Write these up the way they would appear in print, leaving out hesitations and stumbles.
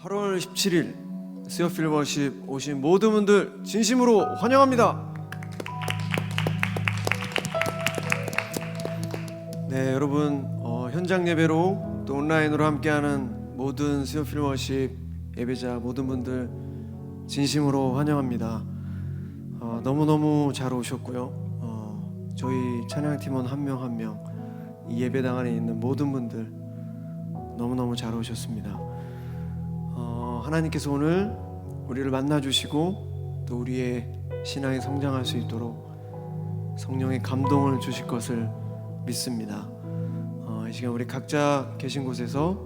8월 17일 스여필 워십 오신 모든 분들 진심으로 환영합니다. 네, 여러분 현장 예배로 또 온라인으로 함께하는 모든 스여필 워십 예배자 모든 분들 진심으로 환영합니다. 너무너무 잘 오셨고요. 저희 찬양팀원 한 명 한 명 이 예배당 안에 있는 모든 분들 너무너무 잘 오셨습니다. 하나님께서 오늘 우리를 만나주시고 또 우리의 신앙이 성장할 수 있도록 성령의 감동을 주실 것을 믿습니다. 이 시간 우리 각자 계신 곳에서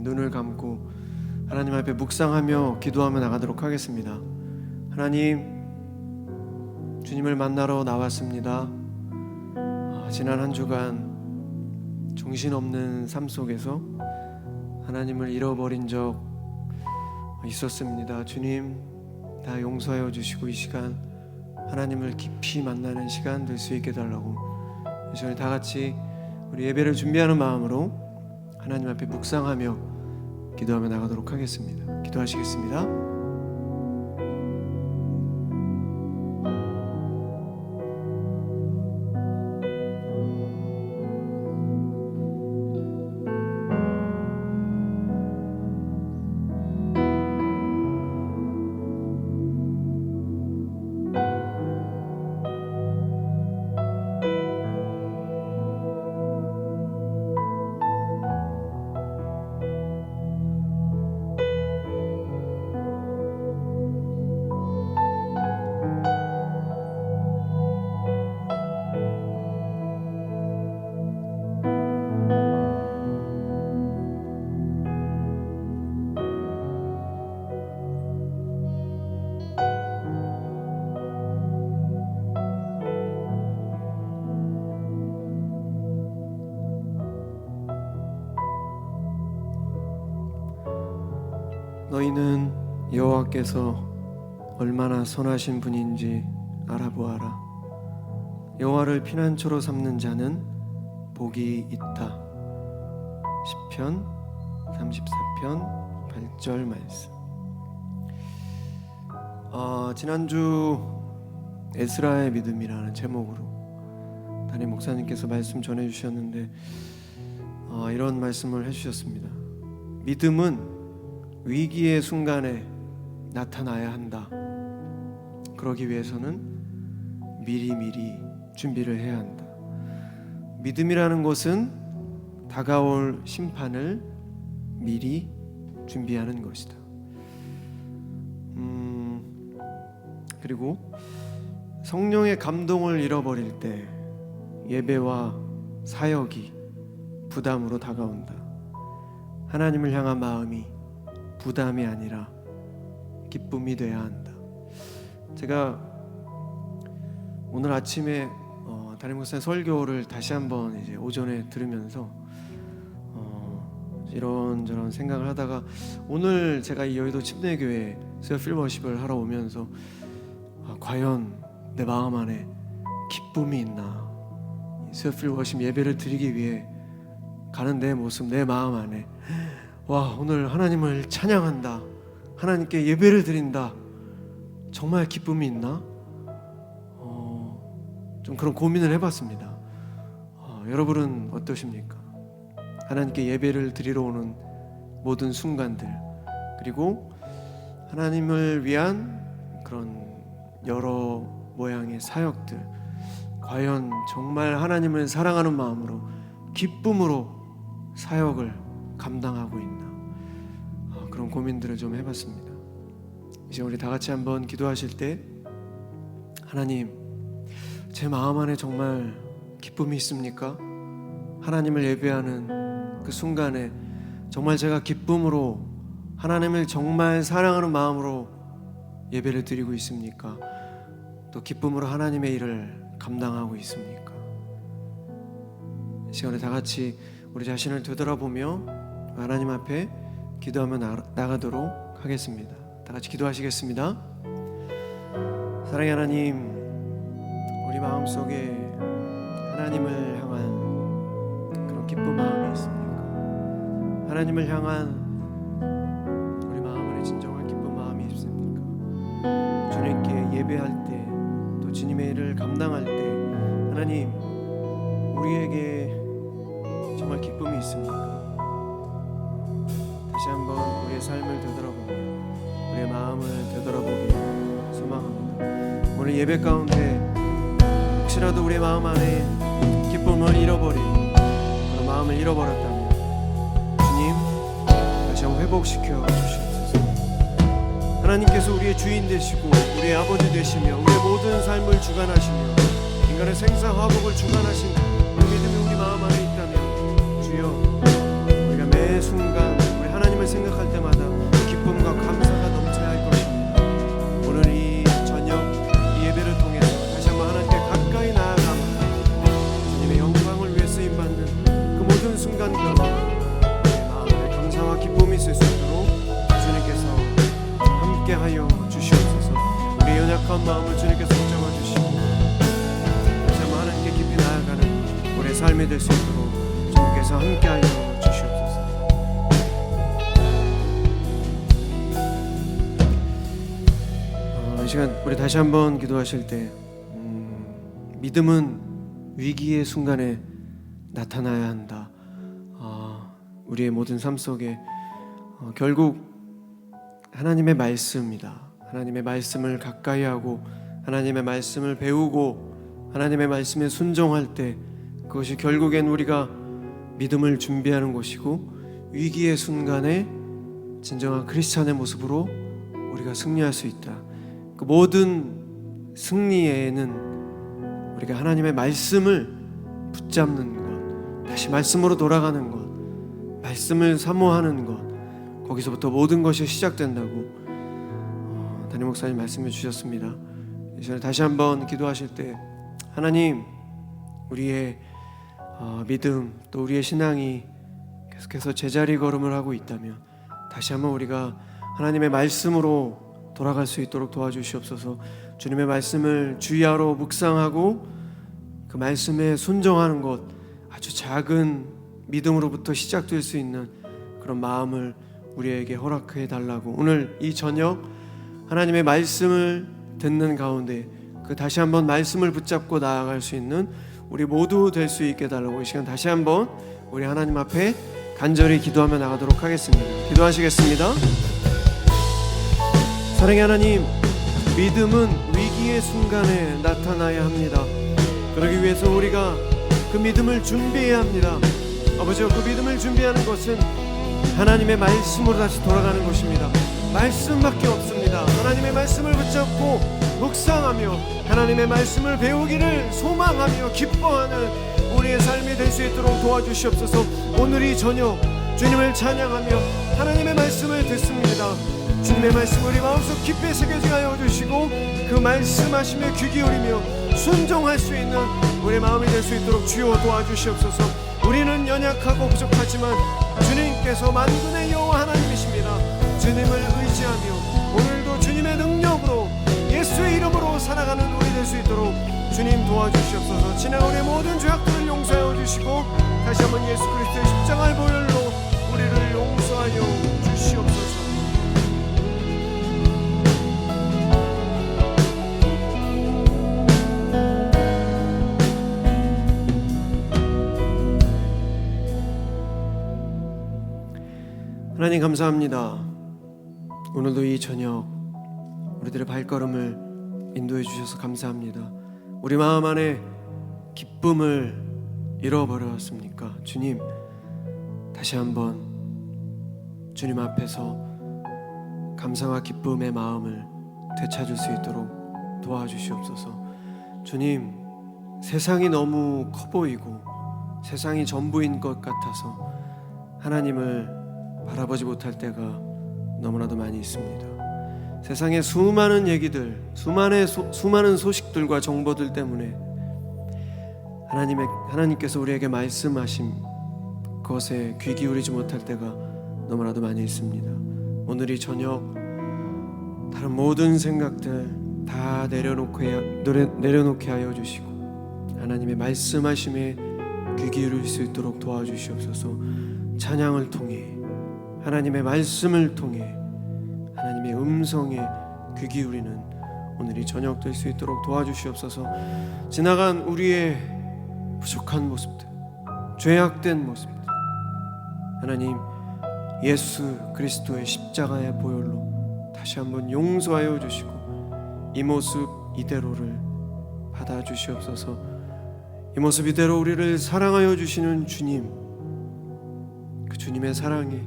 눈을 감고 하나님 앞에 묵상하며 기도하며 나가도록 하겠습니다. 하나님, 주님을 만나러 나왔습니다. 지난 한 주간 정신없는 삶 속에서 하나님을 잃어버린 적 있었습니다. 주님, 다 용서하여 주시고 이 시간 하나님을 깊이 만나는 시간 될 수 있게 달라고 이 시간에 다 같이 우리 예배를 준비하는 마음으로 하나님 앞에 묵상하며 기도하며 나가도록 하겠습니다. 기도하시겠습니다. 너희는 여호와께서 얼마나 선하신 분인지 알아보아라. 여호와를 피난처로 삼는 자는 복이 있다. 시편 34편 8절 말씀. 지난주 에스라의 믿음이라는 제목으로 담임 목사님께서 말씀 전해주셨는데 이런 말씀을 해주셨습니다. 믿음은 위기의 순간에 나타나야 한다. 그러기 위해서는 미리미리 준비를 해야 한다. 믿음이라는 것은 다가올 심판을 미리 준비하는 것이다. 그리고 성령의 감동을 잃어버릴 때 예배와 사역이 부담으로 다가온다. 하나님을 향한 마음이 부담이 아니라 기쁨이 돼야 한다. 제가 오늘 아침에 담임 목사님 설교를 다시 한번 이제 오전에 들으면서 이런저런 생각을 하다가 오늘 제가 이 여의도 침례교회 스여필 워십을 하러 오면서 과연 내 마음 안에 기쁨이 있나? 스여필 워십 예배를 드리기 위해 가는 내 모습, 내 마음 안에 와, 오늘 하나님을 찬양한다, 하나님께 예배를 드린다, 정말 기쁨이 있나? 좀 그런 고민을 해봤습니다. 여러분은 어떠십니까? 하나님께 예배를 드리러 오는 모든 순간들, 그리고 하나님을 위한 그런 여러 모양의 사역들, 과연 정말 하나님을 사랑하는 마음으로 기쁨으로 사역을 감당하고 있나? 그런 고민들을 좀 해봤습니다. 이제 우리 다 같이 한번 기도하실 때, 하나님, 제 마음 안에 정말 기쁨이 있습니까? 하나님을 예배하는 그 순간에 정말 제가 기쁨으로 하나님을 정말 사랑하는 마음으로 예배를 드리고 있습니까? 또 기쁨으로 하나님의 일을 감당하고 있습니까? 이 시간에 다 같이 우리 자신을 되돌아보며 하나님 앞에 기도하며 나가도록 하겠습니다. 다 같이 기도하시겠습니다. 사랑의 하나님, 우리 마음속에 하나님을 향한 그런 기쁜 마음이 있습니까? 하나님을 향한 예배할 때, 또 주님의 일을 감당할 때 하나님 우리에게 정말 기쁨이 있습니까? 다시 한번 우리의 삶을 되돌아보고 우리의 마음을 되돌아보기 소망합니다. 오늘 예배 가운데 혹시라도 우리의 마음 안에 기쁨을 잃어버리고 그런 마음을 잃어버렸다면 주님 다시 한번 회복시켜 주시옵소서. 하나님께서 우리의 주인 되시고 우리의 아버지 되시며 우리의 모든 삶을 주관하시며 인간의 생사화복을 주관하신 그 믿음이 우리 마음 안에 있다면 주여 우리가 매 순간 우리 하나님을 생각할 때마다 기쁨과 감사가 넘쳐야 할 것입니다. 오늘 이 저녁 이 예배를 통해서 다시 한번 하나님께 가까이 나아가며 주님의 영광을 위해 쓰임받는 그 모든 순간들 내 마음에 감사와 기쁨이 있을 수 있도록 주님께서 함께하여 주시옵소서. 우리의 연약한 마음을 주님께서 붙잡아 주시고 다시 한번 하나님께 깊이 나아가는 우리의 삶이 될 수 있도록 주님께서 함께하여 주시옵소서. 이 시간 우리 다시 한번 기도하실 때 믿음은 위기의 순간에 나타나야 한다. 우리의 모든 삶 속에 결국 하나님의 말씀이다. 하나님의 말씀을 가까이 하고 하나님의 말씀을 배우고 하나님의 말씀에 순종할 때 그것이 결국엔 우리가 믿음을 준비하는 것이고 위기의 순간에 진정한 크리스찬의 모습으로 우리가 승리할 수 있다. 그 모든 승리에는 우리가 하나님의 말씀을 붙잡는 것, 다시 말씀으로 돌아가는 것, 말씀을 사모하는 것, 거기서부터 모든 것이 시작된다고 담임 목사님 말씀해 주셨습니다. 이 시간에 다시 한번 기도하실 때 하나님 우리의 믿음 또 우리의 신앙이 계속해서 제자리 걸음을 하고 있다면 다시 한번 우리가 하나님의 말씀으로 돌아갈 수 있도록 도와주시옵소서. 주님의 말씀을 주의하러 묵상하고 그 말씀에 순종하는 것 아주 작은 믿음으로부터 시작될 수 있는 그런 마음을 우리에게 허락해 달라고 오늘 이 저녁 하나님의 말씀을 듣는 가운데 그 다시 한번 말씀을 붙잡고 나아갈 수 있는 우리 모두 될 수 있게 달라고 이 시간 다시 한번 우리 하나님 앞에 간절히 기도하며 나가도록 하겠습니다. 기도하시겠습니다. 사랑의 하나님, 믿음은 위기의 순간에 나타나야 합니다. 그러기 위해서 우리가 그 믿음을 준비해야 합니다. 아버지와 그 믿음을 준비하는 것은 하나님의 말씀으로 다시 돌아가는 것입니다. 말씀밖에 없습니다. 하나님의 말씀을 붙잡고 묵상하며 하나님의 말씀을 배우기를 소망하며 기뻐하는 우리의 삶이 될 수 있도록 도와주시옵소서. 오늘 이 저녁 주님을 찬양하며 하나님의 말씀을 듣습니다. 주님의 말씀 우리 마음속 깊이 새겨지게 하여 주시고 그 말씀하시며 귀 기울이며 순종할 수 있는 우리의 마음이 될 수 있도록 주여 도와주시옵소서. 우리는 연약하고 부족하지만 주님께서 만군의 여호와 하나님이십니다. 주님을 의지하며 오늘도 주님의 능력으로 예수의 이름으로 살아가는 우리 될 수 있도록 주님 도와주시옵소서. 지난 우리의 모든 죄악들을 용서하여 주시고 다시 한번 예수 그리스도의 십자가의 보혈로 우리를 용서하여 주시옵소서. 하나님 감사합니다. 오늘도 이 저녁 우리들의 발걸음을 인도해 주셔서 감사합니다. 우리 마음 안에 기쁨을 잃어버렸습니까? 주님 다시 한번 주님 앞에서 감사와 기쁨의 마음을 되찾을 수 있도록 도와주시옵소서. 주님 세상이 너무 커 보이고 세상이 전부인 것 같아서 하나님을 바라보지 못할 때가 너무나도 많이 있습니다. 세상의 수많은 얘기들, 수많은 소식들과 정보들 때문에 하나님께서 우리에게 말씀하신 것에 귀 기울이지 못할 때가 너무나도 많이 있습니다. 오늘 이 저녁 다른 모든 생각들 다 내려놓게 하여 주시고 하나님의 말씀하심에 귀 기울일 수 있도록 도와주시옵소서. 찬양을 통해 하나님의 말씀을 통해 하나님의 음성에 귀 기울이는 오늘 이 저녁 될 수 있도록 도와주시옵소서. 지나간 우리의 부족한 모습들, 죄악된 모습들, 하나님 예수 그리스도의 십자가의 보혈로 다시 한번 용서하여 주시고 이 모습 이대로를 받아주시옵소서. 이 모습 이대로 우리를 사랑하여 주시는 주님, 그 주님의 사랑에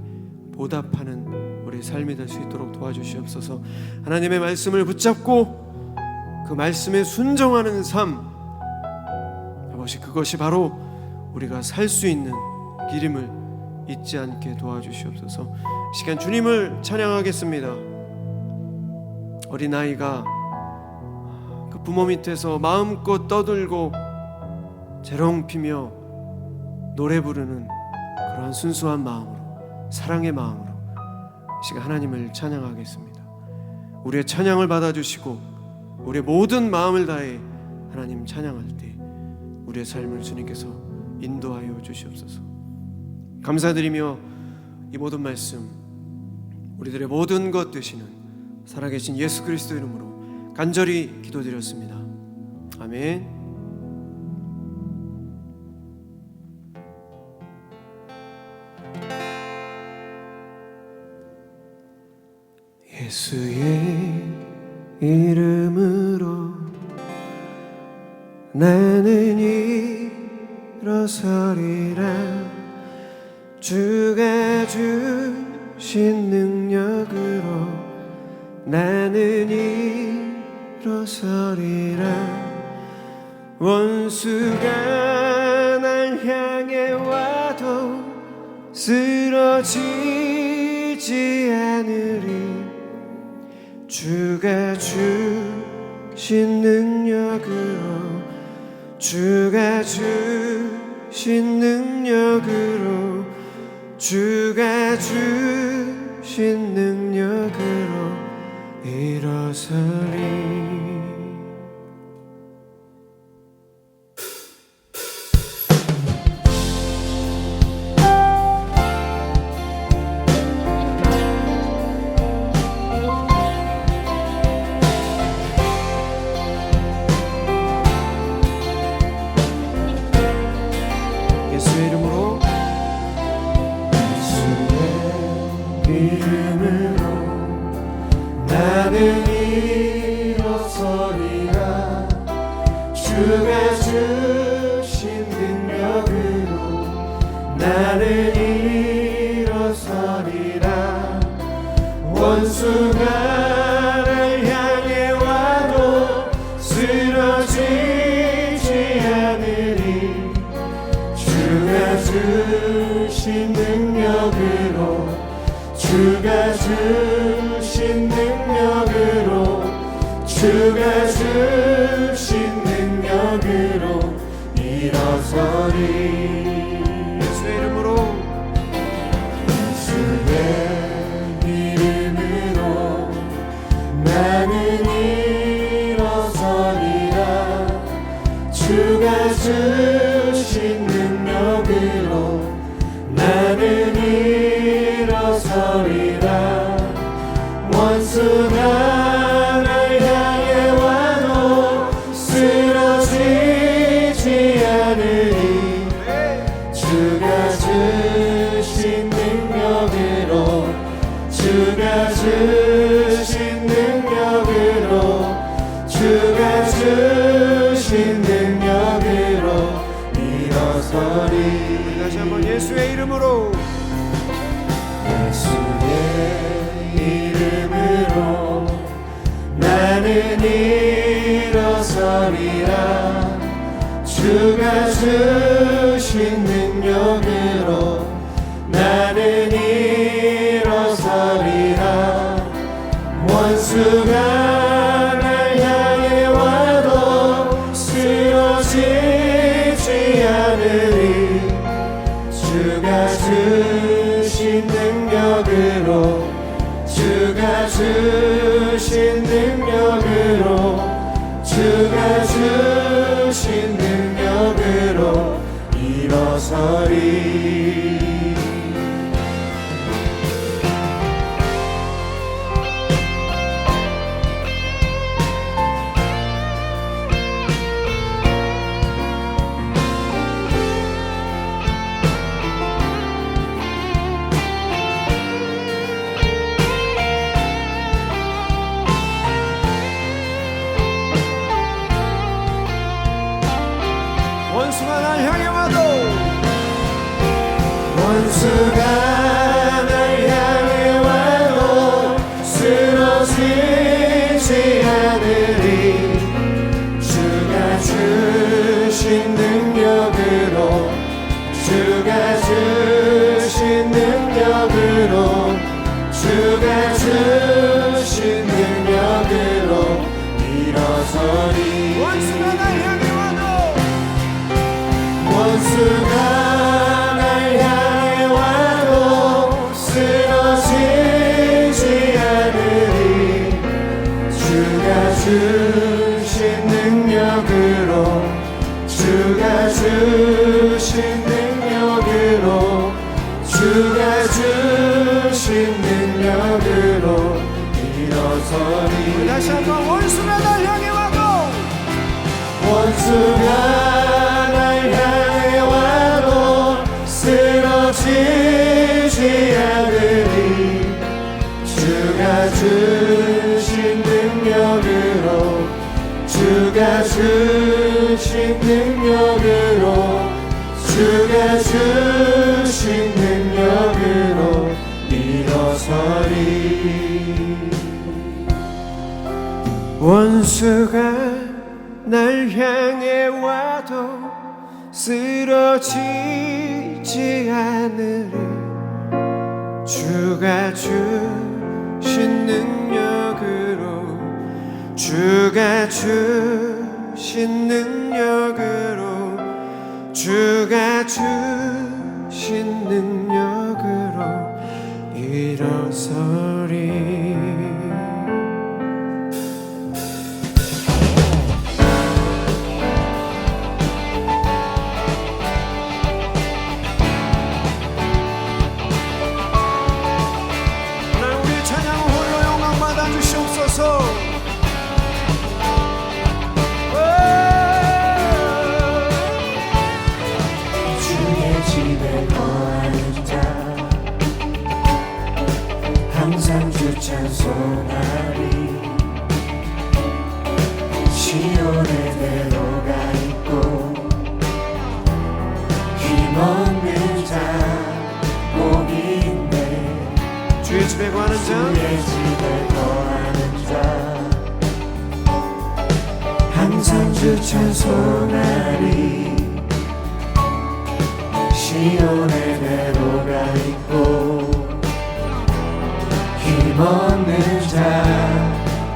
보답하는 우리 삶이 될 수 있도록 도와주시옵소서. 하나님의 말씀을 붙잡고 그 말씀에 순종하는 삶, 아버지, 그것이 바로 우리가 살 수 있는 길임을 잊지 않게 도와주시옵소서. 시간 주님을 찬양하겠습니다. 어린아이가 그 부모 밑에서 마음껏 떠들고 재롱피며 노래 부르는 그러한 순수한 마음으로, 사랑의 마음으로 이 시간 하나님을 찬양하겠습니다. 우리의 찬양을 받아주시고 우리의 모든 마음을 다해 하나님 찬양할 때 우리의 삶을 주님께서 인도하여 주시옵소서. 감사드리며 이 모든 말씀 우리들의 모든 것 되시는 살아계신 예수 그리스도 이름으로 간절히 기도드렸습니다. 아멘. 예수의 이름으로 나는 일어서리라. 주가 주신 능력으로 나는 일어서리라. 원수가 날 향해 와도 쓰러지지 않으리. 주가 주신 능력으로, 주가 주신 능력으로, 주가 주신 능력으로 일어서리. 예수의 이름으로, 예수의 이름으로 나는 일어서리라. 주가 주신 능력으로 나는 일어서리라. 원수가 날 향해 와도 쓰러지지 않으리. 주가 주신 능력으로, 주가 주신 능력으로, 주가 주신 능력으로 일어서리. 예수의 이름으로, 예수의 이름으로 나는 일어서리라. 주가 주신 능력으로 나는 일어서리라. 원수가 날 향해 와도 쓰러지지 않으리. 주가 주신 능력으로, 주가 주신 능력으로, 주가 주신 능력으로 일어서리. 다시 한번 예수의 이름으로, 예수의 이름으로 나는 일어서리라. 주가 주신 능력으로 나는 일어서리라. 원수가 날 향해 와도 쓰러지지 않으리. 주가 주신 능력으로, 주가 주신 능력으로, 주가 주신 능력으로 일어서리. 원수가 날 향해 와도 쓰러지지 않으리. 주가 주신 능력으로 주가 주신 능력으로 주가 주신 능력으로 일어서리. 원수가 날 향해 와도 원수가 날 향해 와도 쓰러지지 않으리. 주가 주신 능력으로 주가 주신 능력으로 주가 주신 능력으로 일어서리. 다시 한번 원수가 날 향해 와도 원수가 날 향해 와도 쓰러지지 않으리. 주가 주신 능력으로 주가 주신 능력으로 주가 주신 능력으로 일어서리. 원수가 날 향해 와도 쓰러지지 않으리. 주가 주신 능력으로 주가 주신 능력으로 주가 주신 능력으로 일어서리. 주의 집에 거하는 자 항상 주 찬송하리. 시온의 대로가 있고 힘없는 자 복이 있네. 주의 집에 거하는 자 주의 집에 거하는 자 항상 주 찬송하리. 시온의 대로가 있고 힘없는 자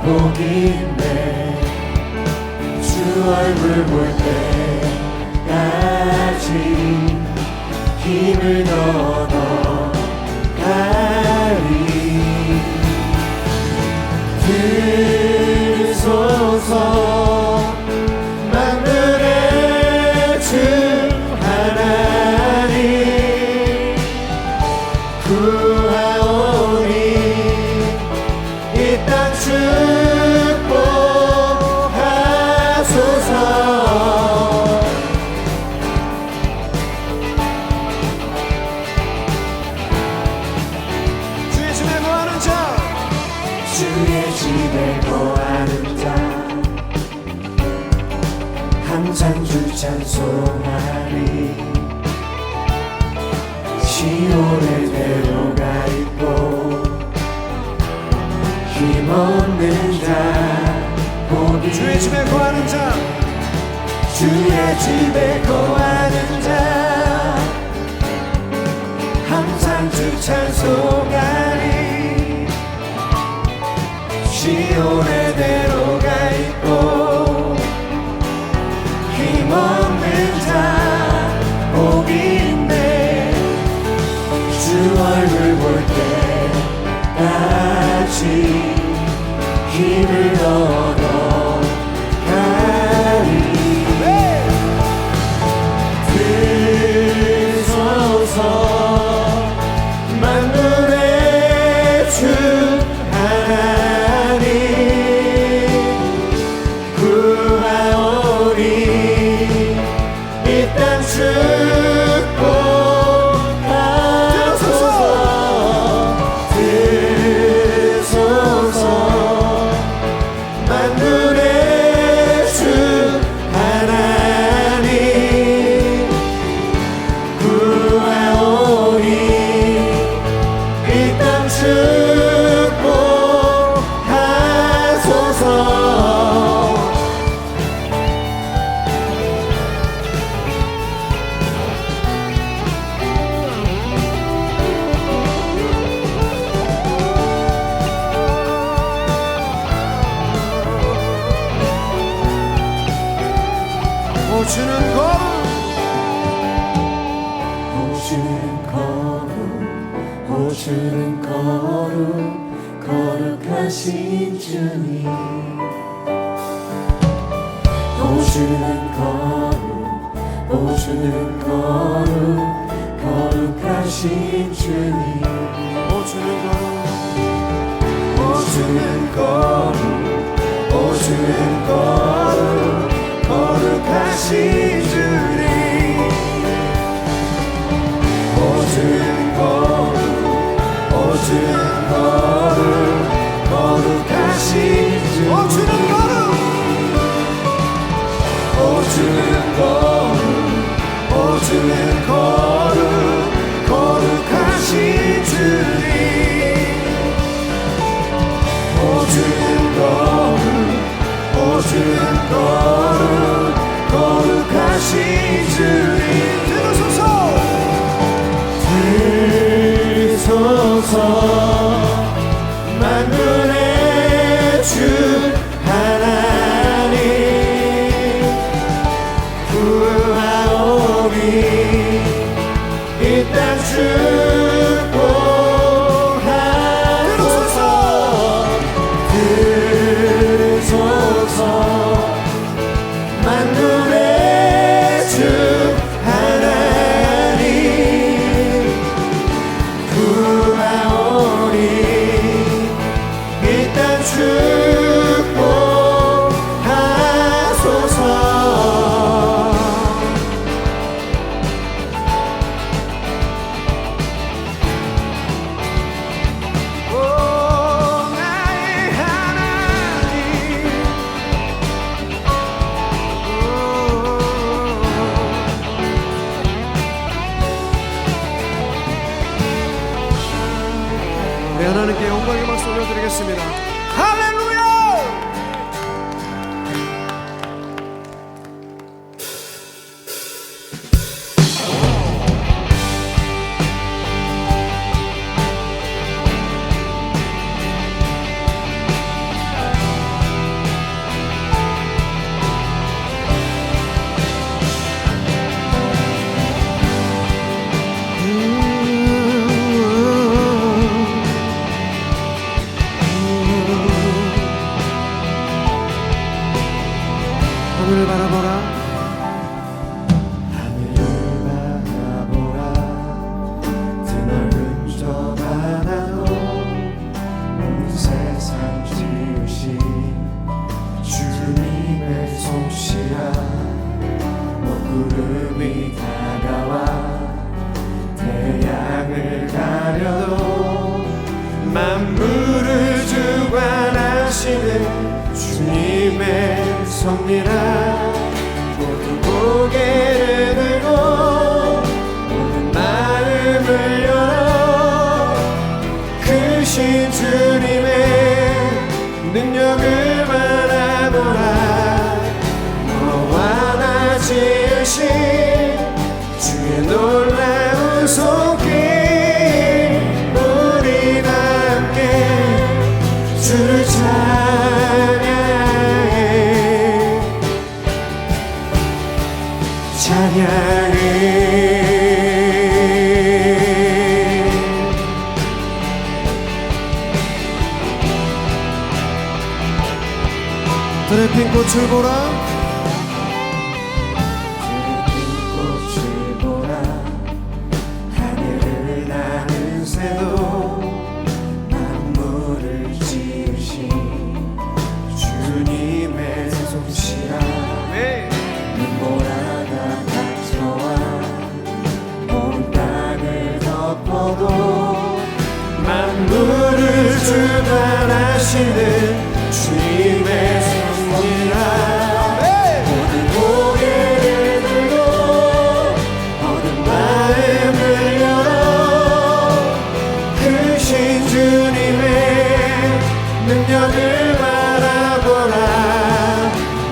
복이 있네. 주 얼굴 볼 때까지 힘을 더 얻어가리. 들으소서 만물의 주 하나님 구하오니 이 땅 축복하소서. 주의 집에 거하는 자 주의 집에 거하는 자 항상 주 찬송하리. 시온의 대로가 있고 힘없는 자 복이 주의 집에 거하는 자 주의 집에 거하는 자 항상 주 찬송하리. 시온의 대로가 있고 힘없는 자 복이 있네. 주 얼굴 볼 때까지 힘을 얻어가리. 들으소서 만물의 주 하나님 구하오니 이 땅 축복하소서. 들으소서 주는 거룩 오주는 거룩 거룩하신 주님 오주는 거룩 거룩하신 주님 오주는 거룩 거룩하신 주님 오주는 거룩 거룩하신 주님 오주는 거룩 거룩하신 주님 오주는 거룩 거룩하신 주님 들으소서 만군의 주 하나님 구하오니 이 땅 축복하소서 들으소서 만군의 주 하나님 구하오니 이 땅 축복하소서 오 나의 하나님 네, 하나님께 영광의 박수 올려드리겠습니다. 할렐루야! 하늘을 바라보라 드넓은 저 바다도 온 세상 지으신 주님의 솜씨라 먹구름이 다가와 태양을 가려도 만물을 주관하시는 주님의 섭리라 모두 고개를 들고 모든 마음을 열어 크신 주님의 능력을 바라보라 너와 나 지으신 주의 놀라운 손길 우리 함께 주를 찬양해 들의 핀 꽃을 보라 들의 핀 꽃을 보라 하늘을 나는 새도 만물을 지으신 주님의 솜씨라 눈보라가 닥쳐와 온 땅을 덮어도 만물을 주관하시는 주님의 섭리라 모든 고개를 들고 모든 마음을 열어 크신 주님의 능력을 바라보라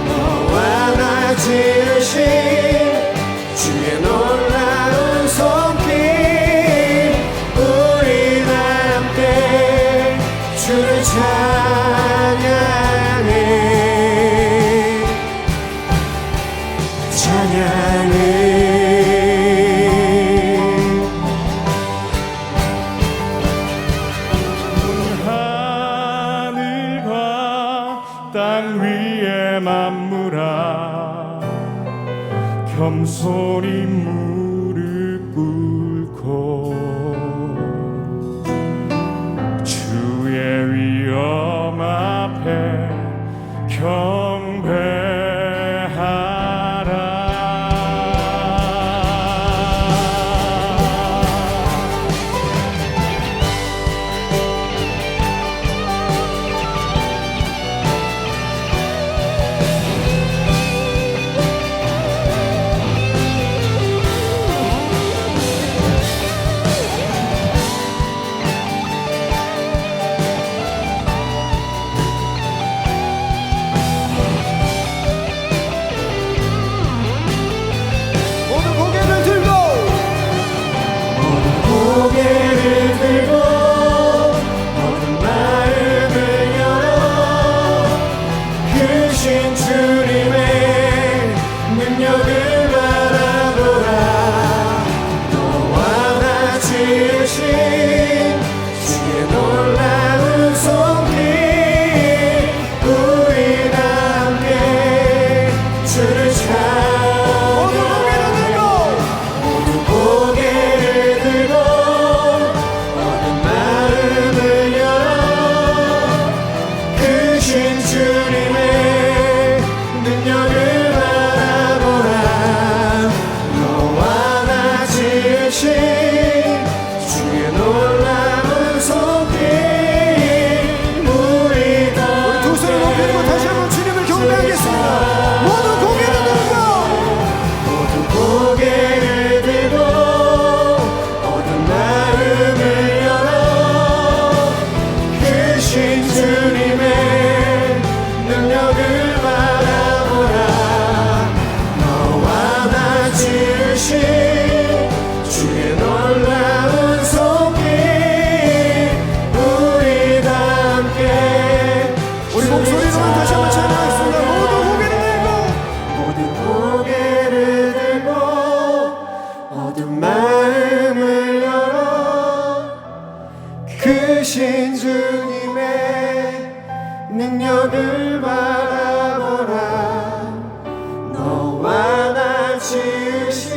너와 나 지으신 주의 놀라운 손길 우리 함께 주를 찬양해 겸손히 무릎 꿇고 주의 위엄 앞에 크신 주님의 능력을 바라보라. 너와 나 지으신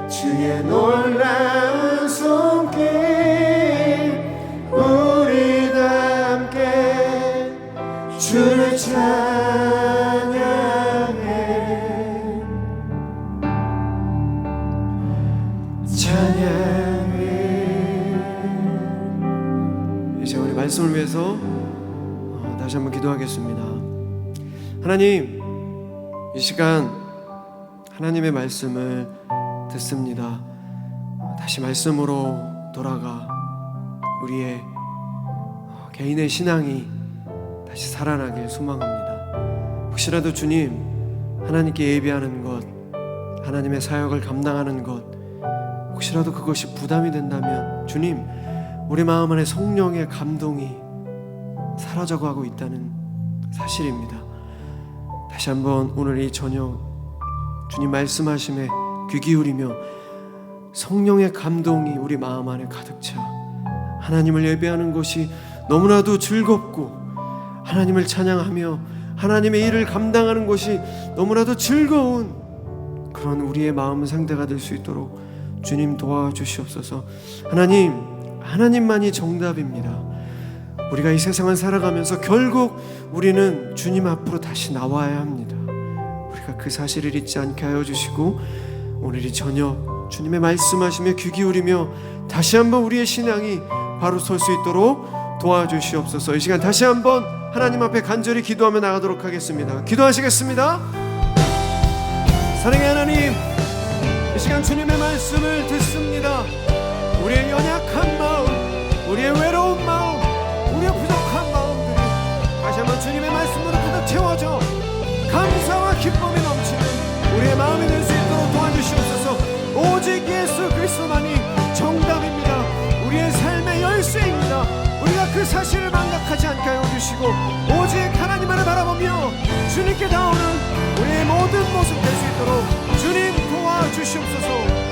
주의 놀라운 손길, 우리 다 함께 주를 찬양해. 이제 우리 말씀을 위해서 다시 한번 기도하겠습니다. 하나님, 이 시간 하나님의 말씀을 듣습니다. 다시 말씀으로 돌아가 우리의 개인의 신앙이 다시 살아나길 소망합니다. 혹시라도 주님, 하나님께 예배하는 것, 하나님의 사역을 감당하는 것, 혹시라도 그것이 부담이 된다면 주님, 우리 마음 안에 성령의 감동이 사라져가고 있다는 사실입니다. 다시 한번 오늘 이 저녁 주님 말씀하심에 귀 기울이며 성령의 감동이 우리 마음 안에 가득 차 하나님을 예배하는 것이 너무나도 즐겁고, 하나님을 찬양하며 하나님의 일을 감당하는 것이 너무나도 즐거운 그런 우리의 마음 상태가 될 수 있도록 주님 도와주시옵소서. 하나님만이 정답입니다. 우리가 이 세상을 살아가면서 결국 우리는 주님 앞으로 다시 나와야 합니다. 우리가 그 사실을 잊지 않게 하여 주시고, 오늘 이 저녁 주님의 말씀하시며 귀 기울이며 다시 한번 우리의 신앙이 바로 설 수 있도록 도와주시옵소서. 이 시간 다시 한번 하나님 앞에 간절히 기도하며 나가도록 하겠습니다. 기도하시겠습니다. 사랑의 하나님, 이 시간 주님의 말씀을 듣습니다. 우리의 연약한 마음, 우리의 외로운 마음, 우리의 부족한 마음들이 다시 한번 주님의 말씀으로 가득 채워져 감사와 기쁨이 넘치는 우리의 마음이 될 수 있도록 도와주시옵소서. 오직 예수 그리스도만이 정답입니다. 우리의 삶의 열쇠입니다. 우리가 그 사실을 망각하지 않게 하여 주시고, 오직 하나님만을 바라보며 주님께 닿아오는 우리의 모든 모습 될 수 있도록 주님 도와주시옵소서.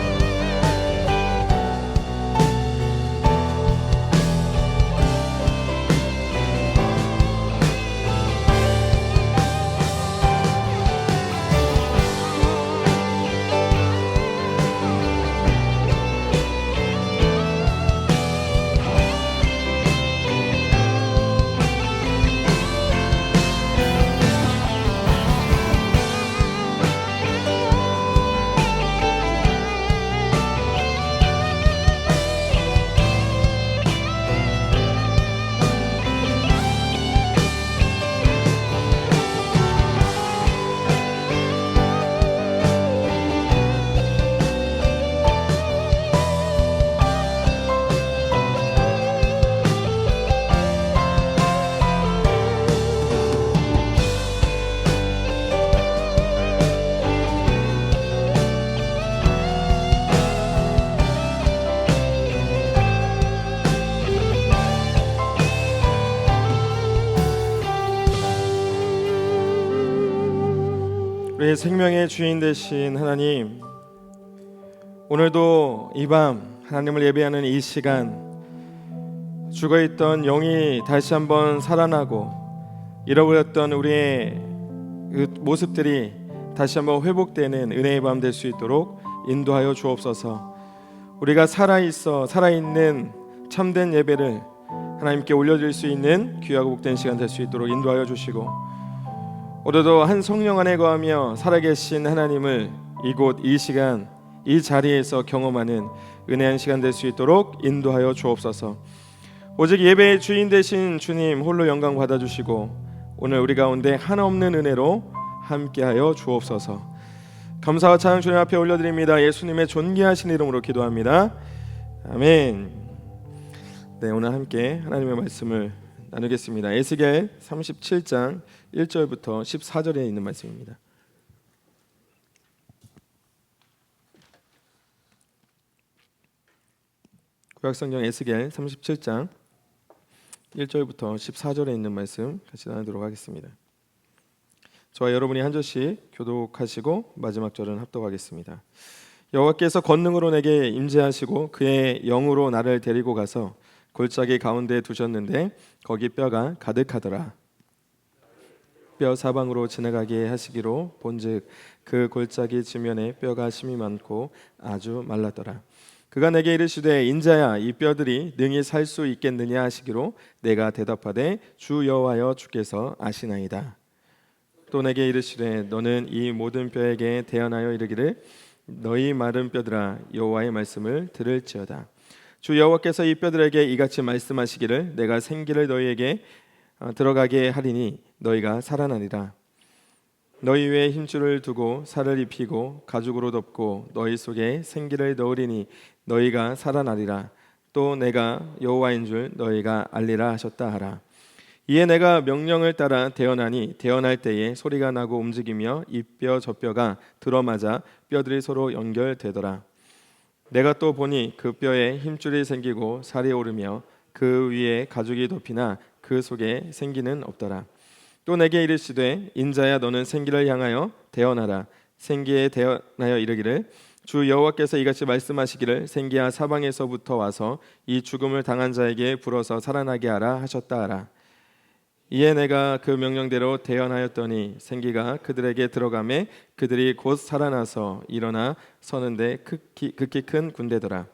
우리의 생명의 주인 되신 하나님, 오늘도 이 밤 하나님을 예배하는 이 시간, 죽어있던 영이 다시 한번 살아나고 잃어버렸던 우리의 그 모습들이 다시 한번 회복되는 은혜의 밤 될 수 있도록 인도하여 주옵소서. 우리가 살아있는 참된 예배를 하나님께 올려드릴 수 있는 귀하고 복된 시간 될 수 있도록 인도하여 주시고, 오늘도 한 성령 안에 거하며 살아계신 하나님을 이곳 이 시간 이 자리에서 경험하는 은혜한 시간 될 수 있도록 인도하여 주옵소서. 오직 예배의 주인 되신 주님 홀로 영광 받아주시고 오늘 우리 가운데 한없는 은혜로 함께하여 주옵소서. 감사와 찬양 주님 앞에 올려드립니다. 예수님의 존귀하신 이름으로 기도합니다. 아멘. 네, 오늘 함께 하나님의 말씀을 나누겠습니다. 에스겔 37장 1절부터 14절에 있는 말씀입니다. 구약성경 에스겔 37장 1절부터 14절에 있는 말씀 같이 나누도록 하겠습니다. 저와 여러분이 한 절씩 교독하시고 마지막 절은 합독하겠습니다. 여호와께서 권능으로 내게 임재하시고 그의 영으로 나를 데리고 가서 골짜기 가운데 두셨는데 거기 뼈가 가득하더라. 뼈 사방으로 지나가게 하시기로 본즉 그 골짜기 지면에 뼈가 심이 많고 아주 말랐더라. 그가 내게 이르시되 인자야 이 뼈들이 능히 살 수 있겠느냐 하시기로 내가 대답하되 주 여호와여 주께서 아시나이다. 또 내게 이르시되 너는 이 모든 뼈에게 대언하여 이르기를 너희 마른 뼈들아 여호와의 말씀을 들을지어다. 주 여호와께서 이 뼈들에게 이같이 말씀하시기를 내가 생기를 너희에게 들어가게 하리니 너희가 살아나리라. 너희 위에 힘줄을 두고 살을 입히고 가죽으로 덮고 너희 속에 생기를 넣으리니 너희가 살아나리라. 또 내가 여호와인 줄 너희가 알리라 하셨다 하라. 이에 내가 명령을 따라 대언하니 대언할 때에 소리가 나고 움직이며 이 뼈 저 뼈가 들어맞아 뼈들이 서로 연결되더라. 내가 또 보니 그 뼈에 힘줄이 생기고 살이 오르며 그 위에 가죽이 덮이나 그 속에 생기는 없더라. 또 내게 이르시되 인자야 너는 생기를 향하여 대언하라. 생기에 대언하여 이르기를 주 여호와께서 이같이 말씀하시기를 생기야 사방에서부터 와서 이 죽음을 당한 자에게 불어서 살아나게 하라 하셨다 하라. 이에 내가 그 명령대로 대언하였더니 생기가 그들에게 들어가매 그들이 곧 살아나서 일어나 서는데 극히 큰 군대더라.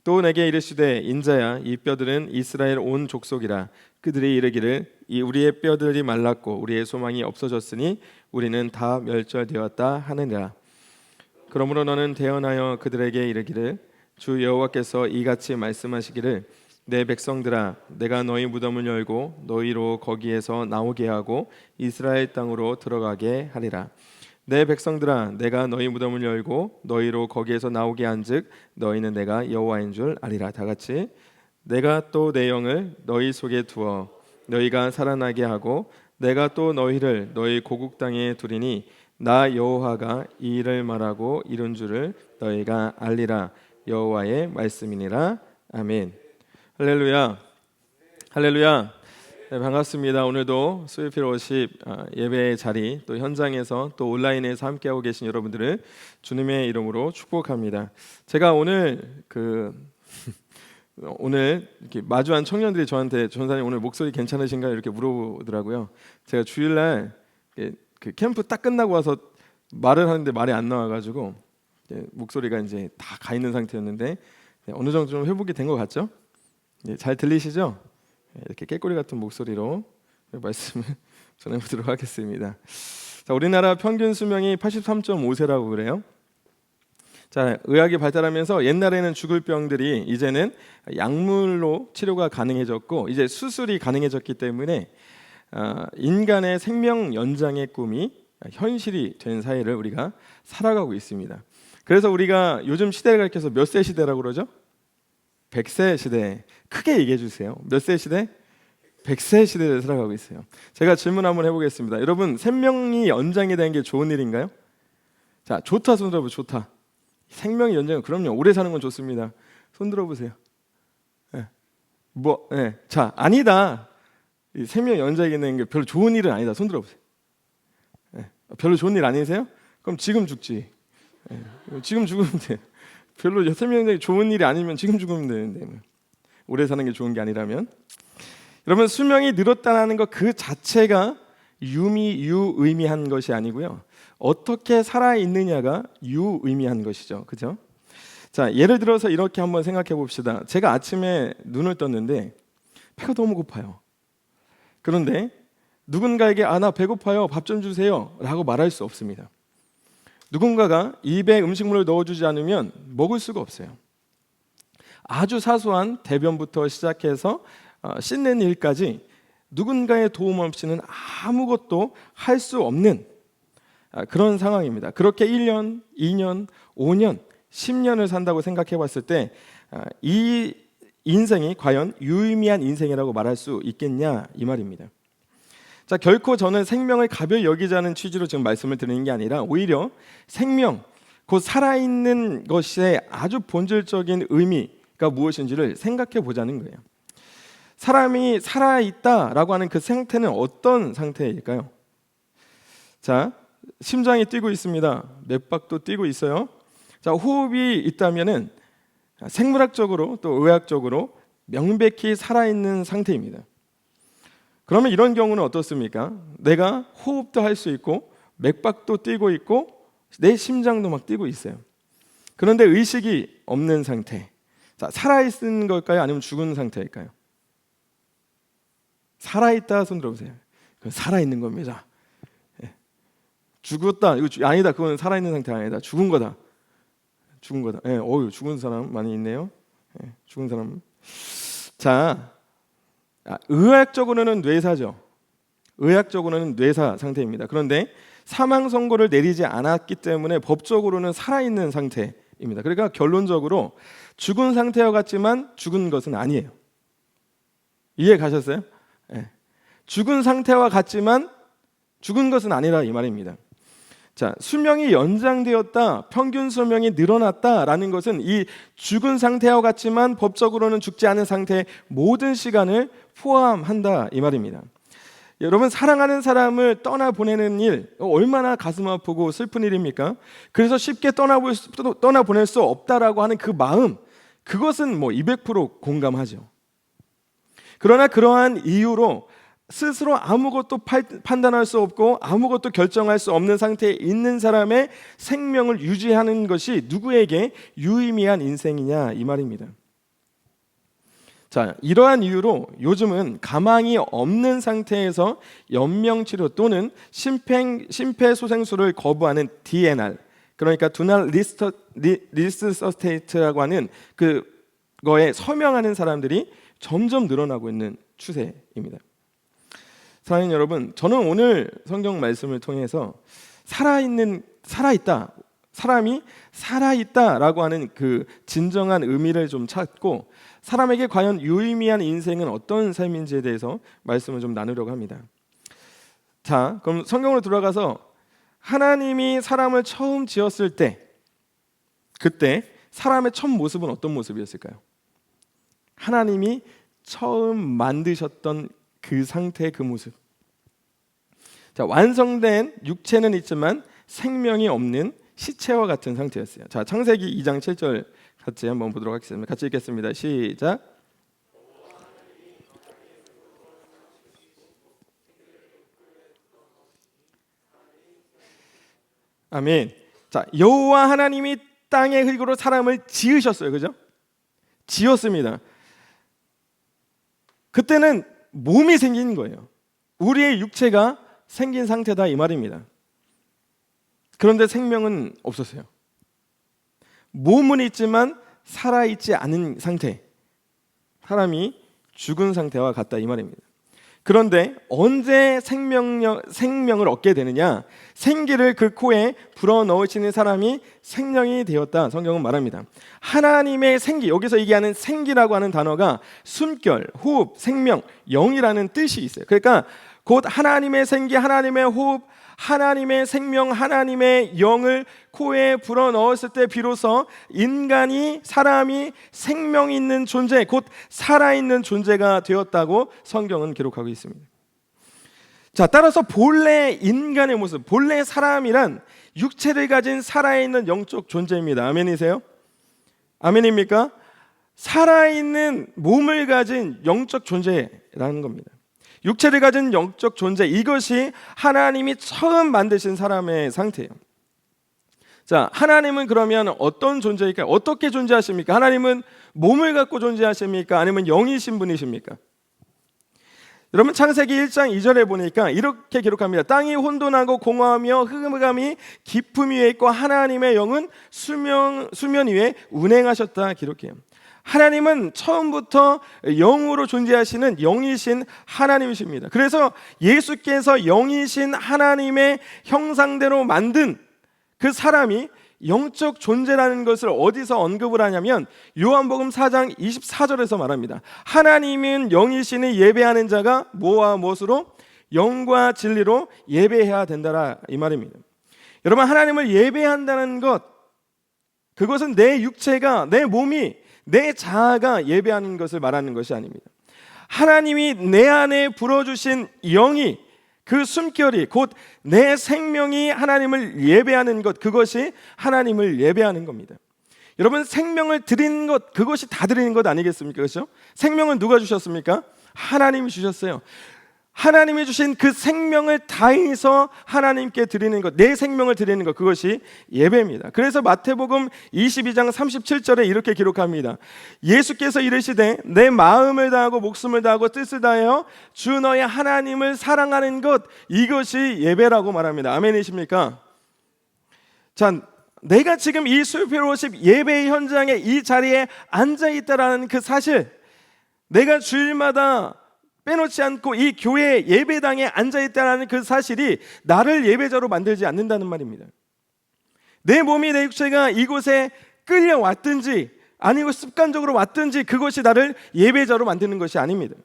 또 내게 이르시되 인자야 이 뼈들은 이스라엘 온 족속이라. 그들이 이르기를 이 우리의 뼈들이 말랐고 우리의 소망이 없어졌으니 우리는 다 멸절되었다 하느니라. 그러므로 너는 대언하여 그들에게 이르기를 주 여호와께서 이같이 말씀하시기를 내 백성들아 내가 너희 무덤을 열고 너희로 거기에서 나오게 하고 이스라엘 땅으로 들어가게 하리라. 내 백성들아 내가 너희 무덤을 열고 너희로 거기에서 나오게 한즉 너희는 내가 여호와인 줄 아리라. 다 같이 내가 또 내 영을 너희 속에 두어 너희가 살아나게 하고 내가 또 너희를 너희 고국 땅에 두리니 나 여호와가 이 일을 말하고 이룬 줄을 너희가 알리라. 여호와의 말씀이니라. 아멘. 할렐루야. 할렐루야. 네, 반갑습니다. 오늘도 스위필 워십 예배의 자리 또 현장에서 또 온라인에서 함께하고 계신 여러분들을 주님의 이름으로 축복합니다. 제가 오늘 오늘 이렇게 마주한 청년들이 저한테 전사님 오늘 목소리 괜찮으신가요? 이렇게 물어보더라고요. 제가 주일날 그 캠프 딱 끝나고 와서 말을 하는데 말이 안 나와가지고 목소리가 이제 다 가 있는 상태였는데 어느 정도 좀 회복이 된 것 같죠? 잘 들리시죠? 이렇게 깨꼬리 같은 목소리로 말씀을 전해보도록 하겠습니다. 자, 우리나라 평균 수명이 83.5세라고 그래요. 자, 의학이 발달하면서 옛날에는 죽을 병들이 이제는 약물로 치료가 가능해졌고 이제 수술이 가능해졌기 때문에 인간의 생명 연장의 꿈이 현실이 된 사회를 우리가 살아가고 있습니다. 그래서 우리가 요즘 시대를 가리켜서 몇 세 시대라고 그러죠? 100세 시대. 크게 얘기해 주세요. 몇 세 시대? 100세 시대를 살아가고 있어요. 제가 질문 한번 해보겠습니다. 여러분 생명이 연장이 되는 게 좋은 일인가요? 자, 좋다 손 들어보세요. 좋다. 생명이 연장은 그럼요. 오래 사는 건 좋습니다. 손 들어보세요. 네. 자, 아니다. 이 생명 연장이 되는 게 별로 좋은 일은 아니다. 손 들어보세요. 네. 별로 좋은 일 아니세요? 그럼 지금 죽지. 지금 죽으면 돼. 별로 생명에 좋은 일이 아니면 지금 죽으면 되는데 오래 사는 게 좋은 게 아니라면. 여러분, 수명이 늘었다는 것 그 자체가 유의미한 것이 아니고요. 어떻게 살아 있느냐가 유의미한 것이죠. 그죠? 자, 예를 들어서 이렇게 한번 생각해 봅시다. 제가 아침에 눈을 떴는데 배가 너무 고파요. 그런데 누군가에게 나 배고파요, 밥 좀 주세요 라고 말할 수 없습니다. 누군가가 입에 음식물을 넣어주지 않으면 먹을 수가 없어요. 아주 사소한 대변부터 시작해서 씻는 일까지 누군가의 도움 없이는 아무것도 할 수 없는 그런 상황입니다. 그렇게 1년, 2년, 5년, 10년을 산다고 생각해 봤을 때 이 인생이 과연 유의미한 인생이라고 말할 수 있겠냐 이 말입니다. 자, 결코 저는 생명을 가벼이 여기자는 취지로 지금 말씀을 드리는 게 아니라 오히려 생명, 곧 살아있는 것의 아주 본질적인 의미가 무엇인지를 생각해 보자는 거예요. 사람이 살아있다라고 하는 그 상태는 어떤 상태일까요? 자, 심장이 뛰고 있습니다. 맥박도 뛰고 있어요. 자, 호흡이 있다면은 생물학적으로 또 의학적으로 명백히 살아있는 상태입니다. 그러면 이런 경우는 어떻습니까? 내가 호흡도 할 수 있고 맥박도 뛰고 있고 내 심장도 막 뛰고 있어요. 그런데 의식이 없는 상태. 자, 살아있는 걸까요? 아니면 죽은 상태일까요? 살아있다 손 들어보세요. 그건 살아있는 겁니다. 죽었다 이거 아니다. 그건 살아있는 상태 아니다. 죽은 거다. 죽은 거다. 죽은 사람 많이 있네요. 죽은 사람. 자, 의학적으로는 뇌사죠. 의학적으로는 뇌사 상태입니다. 그런데 사망 선고를 내리지 않았기 때문에 법적으로는 살아있는 상태입니다. 그러니까 결론적으로 죽은 상태와 같지만 죽은 것은 아니에요. 이해 가셨어요? 죽은 상태와 같지만 죽은 것은 아니라 이 말입니다. 자, 수명이 연장되었다, 평균 수명이 늘어났다라는 것은 이 죽은 상태와 같지만 법적으로는 죽지 않은 상태의 모든 시간을 포함한다 이 말입니다. 여러분, 사랑하는 사람을 떠나보내는 일 얼마나 가슴 아프고 슬픈 일입니까? 그래서 쉽게 떠나보낼 수 없다라고 하는 그 마음, 그것은 200% 공감하죠. 그러나 그러한 이유로 스스로 아무것도 판단할 수 없고 아무것도 결정할 수 없는 상태에 있는 사람의 생명을 유지하는 것이 누구에게 유의미한 인생이냐 이 말입니다. 자, 이러한 이유로 요즘은 가망이 없는 상태에서 연명치료 또는 심폐소생술을 거부하는 DNR, 그러니까 Do Not Resuscitate라고 하는 그거에 서명하는 사람들이 점점 늘어나고 있는 추세입니다. 사랑하는 여러분, 저는 오늘 성경 말씀을 통해서 사람이 살아있다라고 하는 그 진정한 의미를 좀 찾고 사람에게 과연 유의미한 인생은 어떤 삶인지에 대해서 말씀을 좀 나누려고 합니다. 자, 그럼 성경으로 돌아가서 하나님이 사람을 처음 지었을 때 그때 사람의 첫 모습은 어떤 모습이었을까요? 하나님이 처음 만드셨던 그 상태의 그 모습. 자, 완성된 육체는 있지만 생명이 없는 시체와 같은 상태였어요. 자, 창세기 2장 7절 같이 한번 보도록 하겠습니다. 같이 읽겠습니다. 시작. 아멘. 자, 여호와 하나님이 땅의 흙으로 사람을 지으셨어요. 그죠? 지었습니다. 그때는 몸이 생긴 거예요. 우리의 육체가 생긴 상태다 이 말입니다. 그런데 생명은 없었어요. 몸은 있지만 살아있지 않은 상태, 사람이 죽은 상태와 같다 이 말입니다. 그런데 언제 생명을 얻게 되느냐? 생기를 그 코에 불어넣으시는 사람이 생명이 되었다 성경은 말합니다. 하나님의 생기, 여기서 얘기하는 생기라고 하는 단어가 숨결, 호흡, 생명, 영이라는 뜻이 있어요. 그러니까 곧 하나님의 생기, 하나님의 호흡, 하나님의 생명, 하나님의 영을 코에 불어넣었을 때 비로소 사람이 생명 있는 존재, 곧 살아있는 존재가 되었다고 성경은 기록하고 있습니다. 자, 따라서 본래 인간의 모습, 본래 사람이란 육체를 가진 살아있는 영적 존재입니다. 아멘이세요? 아멘입니까? 살아있는 몸을 가진 영적 존재라는 겁니다. 육체를 가진 영적 존재, 이것이 하나님이 처음 만드신 사람의 상태예요. 자, 하나님은 그러면 어떤 존재일까요? 어떻게 존재하십니까? 하나님은 몸을 갖고 존재하십니까? 아니면 영이신 분이십니까? 여러분, 창세기 1장 2절에 보니까 이렇게 기록합니다. 땅이 혼돈하고 공허하며 흑암이 깊음 위에 있고 하나님의 영은 수면 위에 운행하셨다 기록해요. 하나님은 처음부터 영으로 존재하시는 영이신 하나님이십니다. 그래서 예수께서 영이신 하나님의 형상대로 만든 그 사람이 영적 존재라는 것을 어디서 언급을 하냐면 요한복음 4장 24절에서 말합니다. 하나님은 영이시니 예배하는 자가 뭐와 무엇으로? 영과 진리로 예배해야 된다라, 이 말입니다. 여러분, 하나님을 예배한다는 것, 그것은 내 육체가, 내 몸이, 내 자아가 예배하는 것을 말하는 것이 아닙니다. 하나님이 내 안에 불어주신 영이, 그 숨결이, 곧 내 생명이 하나님을 예배하는 것, 그것이 하나님을 예배하는 겁니다. 여러분, 생명을 드리는 것, 그것이 다 드리는 것 아니겠습니까? 그렇죠? 생명은 누가 주셨습니까? 하나님이 주셨어요. 하나님이 주신 그 생명을 다해서 하나님께 드리는 것, 내 생명을 드리는 것, 그것이 예배입니다. 그래서 마태복음 22장 37절에 이렇게 기록합니다. 예수께서 이르시되 내 마음을 다하고 목숨을 다하고 뜻을 다하여 주 너의 하나님을 사랑하는 것, 이것이 예배라고 말합니다. 아멘이십니까? 자, 내가 지금 이 수요필로십 예배의 현장에 이 자리에 앉아있다라는 그 사실, 내가 주일마다 빼놓지 않고 이 교회 예배당에 앉아있다는 그 사실이 나를 예배자로 만들지 않는다는 말입니다. 내 몸이, 내 육체가 이곳에 끌려왔든지 아니고 습관적으로 왔든지 그것이 나를 예배자로 만드는 것이 아닙니다.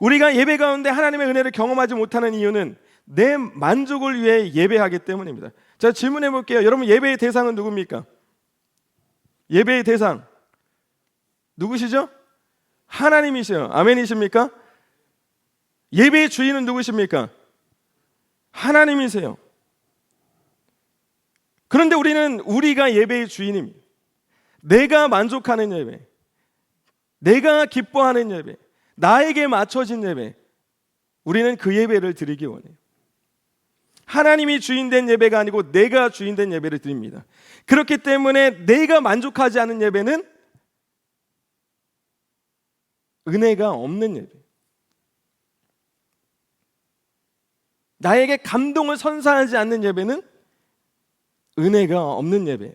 우리가 예배 가운데 하나님의 은혜를 경험하지 못하는 이유는 내 만족을 위해 예배하기 때문입니다. 자, 질문해 볼게요. 여러분, 예배의 대상은 누굽니까? 예배의 대상 누구시죠? 하나님이세요. 아멘이십니까? 예배의 주인은 누구십니까? 하나님이세요. 그런데 우리가 예배의 주인입니다. 내가 만족하는 예배, 내가 기뻐하는 예배, 나에게 맞춰진 예배, 우리는 그 예배를 드리기 원해요. 하나님이 주인된 예배가 아니고 내가 주인된 예배를 드립니다. 그렇기 때문에 내가 만족하지 않은 예배는 은혜가 없는 예배, 나에게 감동을 선사하지 않는 예배는 은혜가 없는 예배예요.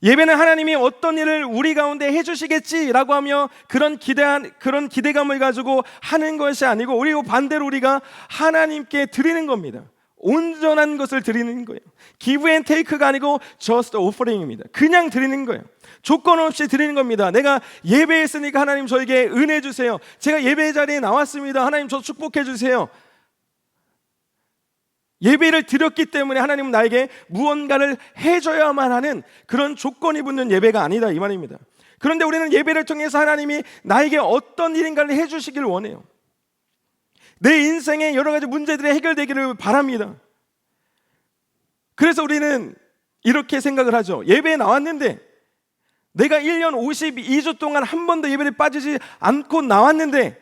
예배는 하나님이 어떤 일을 우리 가운데 해주시겠지라고 하며 그런 기대감을 가지고 하는 것이 아니고, 그리고 반대로 우리가 하나님께 드리는 겁니다. 온전한 것을 드리는 거예요. Give and take가 아니고 just offering입니다. 그냥 드리는 거예요. 조건 없이 드리는 겁니다. 내가 예배했으니까 하나님 저에게 은혜 주세요. 제가 예배 자리에 나왔습니다. 하나님 저 축복해 주세요. 예배를 드렸기 때문에 하나님은 나에게 무언가를 해줘야만 하는 그런 조건이 붙는 예배가 아니다, 이 말입니다. 그런데 우리는 예배를 통해서 하나님이 나에게 어떤 일인가를 해주시길 원해요. 내 인생의 여러 가지 문제들이 해결되기를 바랍니다. 그래서 우리는 이렇게 생각을 하죠. 예배에 나왔는데, 내가 1년 52주 동안 한 번도 예배를 빠지지 않고 나왔는데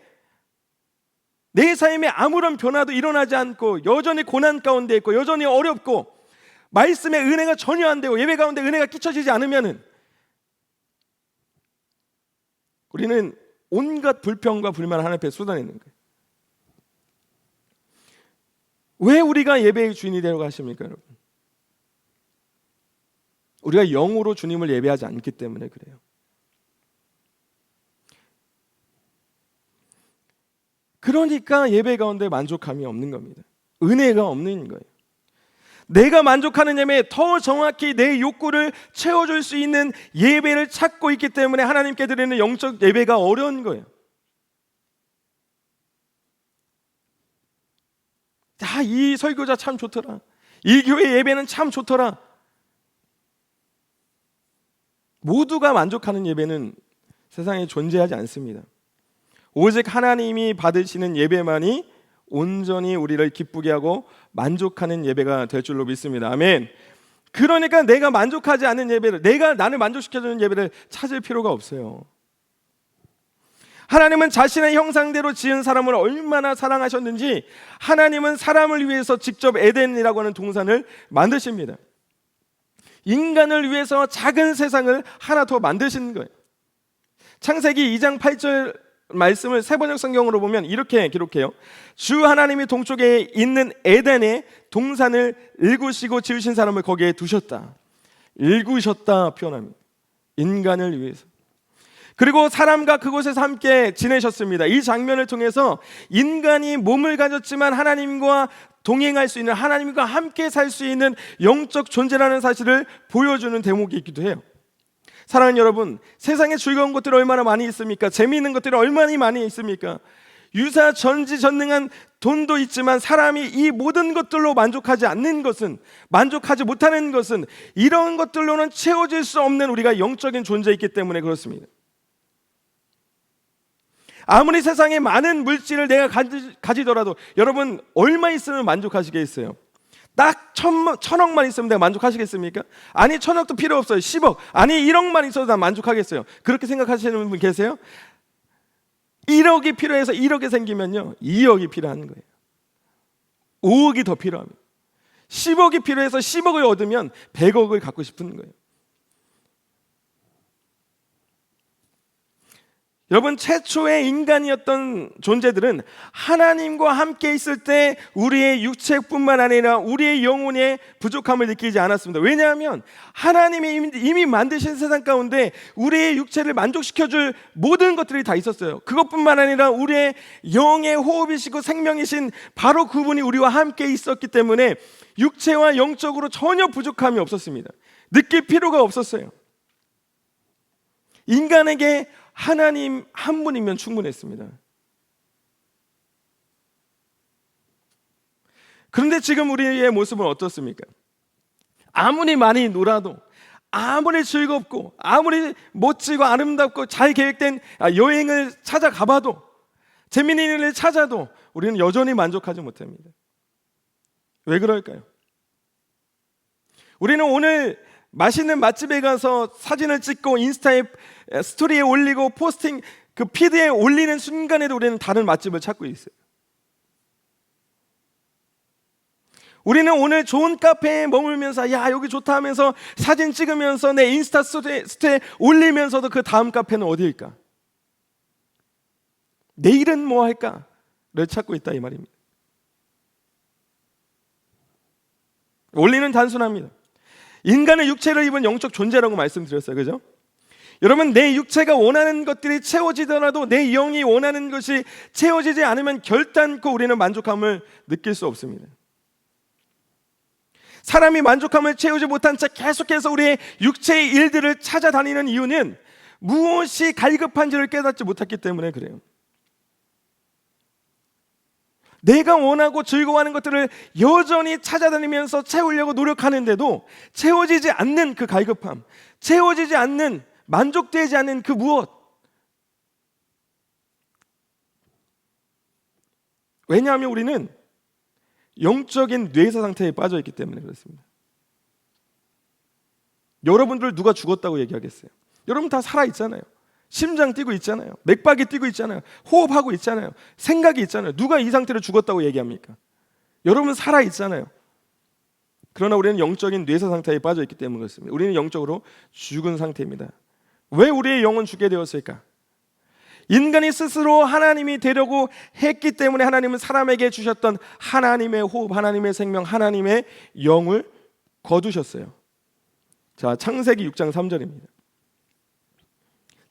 내 삶에 아무런 변화도 일어나지 않고 여전히 고난 가운데 있고 여전히 어렵고 말씀의 은혜가 전혀 안 되고 예배 가운데 은혜가 끼쳐지지 않으면 우리는 온갖 불평과 불만을 하나님 앞에 쏟아내는 거예요. 왜 우리가 예배의 주인이 되려고 하십니까, 여러분? 우리가 영으로 주님을 예배하지 않기 때문에 그래요. 그러니까 예배 가운데 만족함이 없는 겁니다. 은혜가 없는 거예요. 내가 만족하는 예배, 더 정확히 내 욕구를 채워줄 수 있는 예배를 찾고 있기 때문에 하나님께 드리는 영적 예배가 어려운 거예요. 이 설교자 참 좋더라, 이 교회 예배는 참 좋더라. 모두가 만족하는 예배는 세상에 존재하지 않습니다. 오직 하나님이 받으시는 예배만이 온전히 우리를 기쁘게 하고 만족하는 예배가 될 줄로 믿습니다. 아멘. 그러니까 내가 만족하지 않는 예배를, 내가 나를 만족시켜주는 예배를 찾을 필요가 없어요. 하나님은 자신의 형상대로 지은 사람을 얼마나 사랑하셨는지 하나님은 사람을 위해서 직접 에덴이라고 하는 동산을 만드십니다. 인간을 위해서 작은 세상을 하나 더 만드신 거예요. 창세기 2장 8절 말씀을 세번역 성경으로 보면 이렇게 기록해요. 주 하나님이 동쪽에 있는 에덴에 동산을 일구시고 지으신 사람을 거기에 두셨다. 일구셨다 표현합니다. 인간을 위해서. 그리고 사람과 그곳에서 함께 지내셨습니다. 이 장면을 통해서 인간이 몸을 가졌지만 하나님과 동행할 수 있는, 하나님과 함께 살 수 있는 영적 존재라는 사실을 보여주는 대목이기도 해요. 사랑하는 여러분, 세상에 즐거운 것들이 얼마나 많이 있습니까? 재미있는 것들이 얼마나 많이 있습니까? 유사 전지전능한 돈도 있지만 사람이 이 모든 것들로 만족하지 않는 것은, 만족하지 못하는 것은 이런 것들로는 채워질 수 없는 우리가 영적인 존재이기 때문에 그렇습니다. 아무리 세상에 많은 물질을 내가 가지더라도 여러분 얼마 있으면 만족하시겠어요? 딱 1,000억만 있으면 내가 만족하시겠습니까? 아니 1,000억도 필요 없어요. 10억, 아니 1억만 있어도 난 만족하겠어요. 그렇게 생각하시는 분 계세요? 1억이 필요해서 1억이 생기면요 2억이 필요한 거예요. 5억이 더 필요합니다. 10억이 필요해서 10억을 얻으면 100억을 갖고 싶은 거예요. 여러분, 최초의 인간이었던 존재들은 하나님과 함께 있을 때 우리의 육체뿐만 아니라 우리의 영혼의 부족함을 느끼지 않았습니다. 왜냐하면 하나님이 이미 만드신 세상 가운데 우리의 육체를 만족시켜줄 모든 것들이 다 있었어요. 그것뿐만 아니라 우리의 영의 호흡이시고 생명이신 바로 그분이 우리와 함께 있었기 때문에 육체와 영적으로 전혀 부족함이 없었습니다. 느낄 필요가 없었어요. 인간에게 하나님 한 분이면 충분했습니다. 그런데 지금 우리의 모습은 어떻습니까? 아무리 많이 놀아도, 아무리 즐겁고, 아무리 멋지고 아름답고 잘 계획된 여행을 찾아가봐도, 재미있는 일을 찾아도 우리는 여전히 만족하지 못합니다. 왜 그럴까요? 우리는 오늘 맛있는 맛집에 가서 사진을 찍고 인스타에 스토리에 올리고 포스팅 그 피드에 올리는 순간에도 우리는 다른 맛집을 찾고 있어요. 우리는 오늘 좋은 카페에 머물면서 야 여기 좋다 하면서 사진 찍으면서 내 인스타 스토리에 올리면서도 그 다음 카페는 어디일까? 내일은 뭐 할까를 찾고 있다 이 말입니다. 원리는 단순합니다. 인간의 육체를 입은 영적 존재라고 말씀드렸어요. 그죠? 여러분, 내 육체가 원하는 것들이 채워지더라도 내 영이 원하는 것이 채워지지 않으면 결단코 우리는 만족함을 느낄 수 없습니다. 사람이 만족함을 채우지 못한 채 계속해서 우리의 육체의 일들을 찾아다니는 이유는 무엇이 갈급한지를 깨닫지 못했기 때문에 그래요. 내가 원하고 즐거워하는 것들을 여전히 찾아다니면서 채우려고 노력하는데도 채워지지 않는 그 갈급함, 채워지지 않는, 만족되지 않는 그 무엇. 왜냐하면 우리는 영적인 뇌사 상태에 빠져 있기 때문에 그렇습니다. 여러분들 누가 죽었다고 얘기하겠어요? 여러분 다 살아 있잖아요. 심장 뛰고 있잖아요. 맥박이 뛰고 있잖아요. 호흡하고 있잖아요. 생각이 있잖아요. 누가 이 상태로 죽었다고 얘기합니까? 여러분 살아 있잖아요. 그러나 우리는 영적인 뇌사 상태에 빠져 있기 때문에 그렇습니다. 우리는 영적으로 죽은 상태입니다. 왜 우리의 영은 죽게 되었을까? 인간이 스스로 하나님이 되려고 했기 때문에 하나님은 사람에게 주셨던 하나님의 호흡, 하나님의 생명, 하나님의 영을 거두셨어요. 자, 창세기 6장 3절입니다.